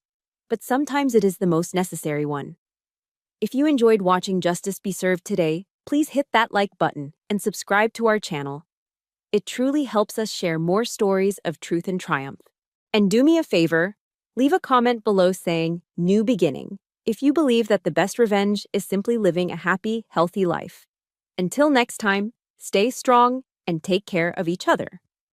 but sometimes it is the most necessary one. If you enjoyed watching Justice Be Served today, please hit that like button and subscribe to our channel. It truly helps us share more stories of truth and triumph. And do me a favor, leave a comment below saying, "New beginning," if you believe that the best revenge is simply living a happy, healthy life. Until next time, stay strong and take care of each other.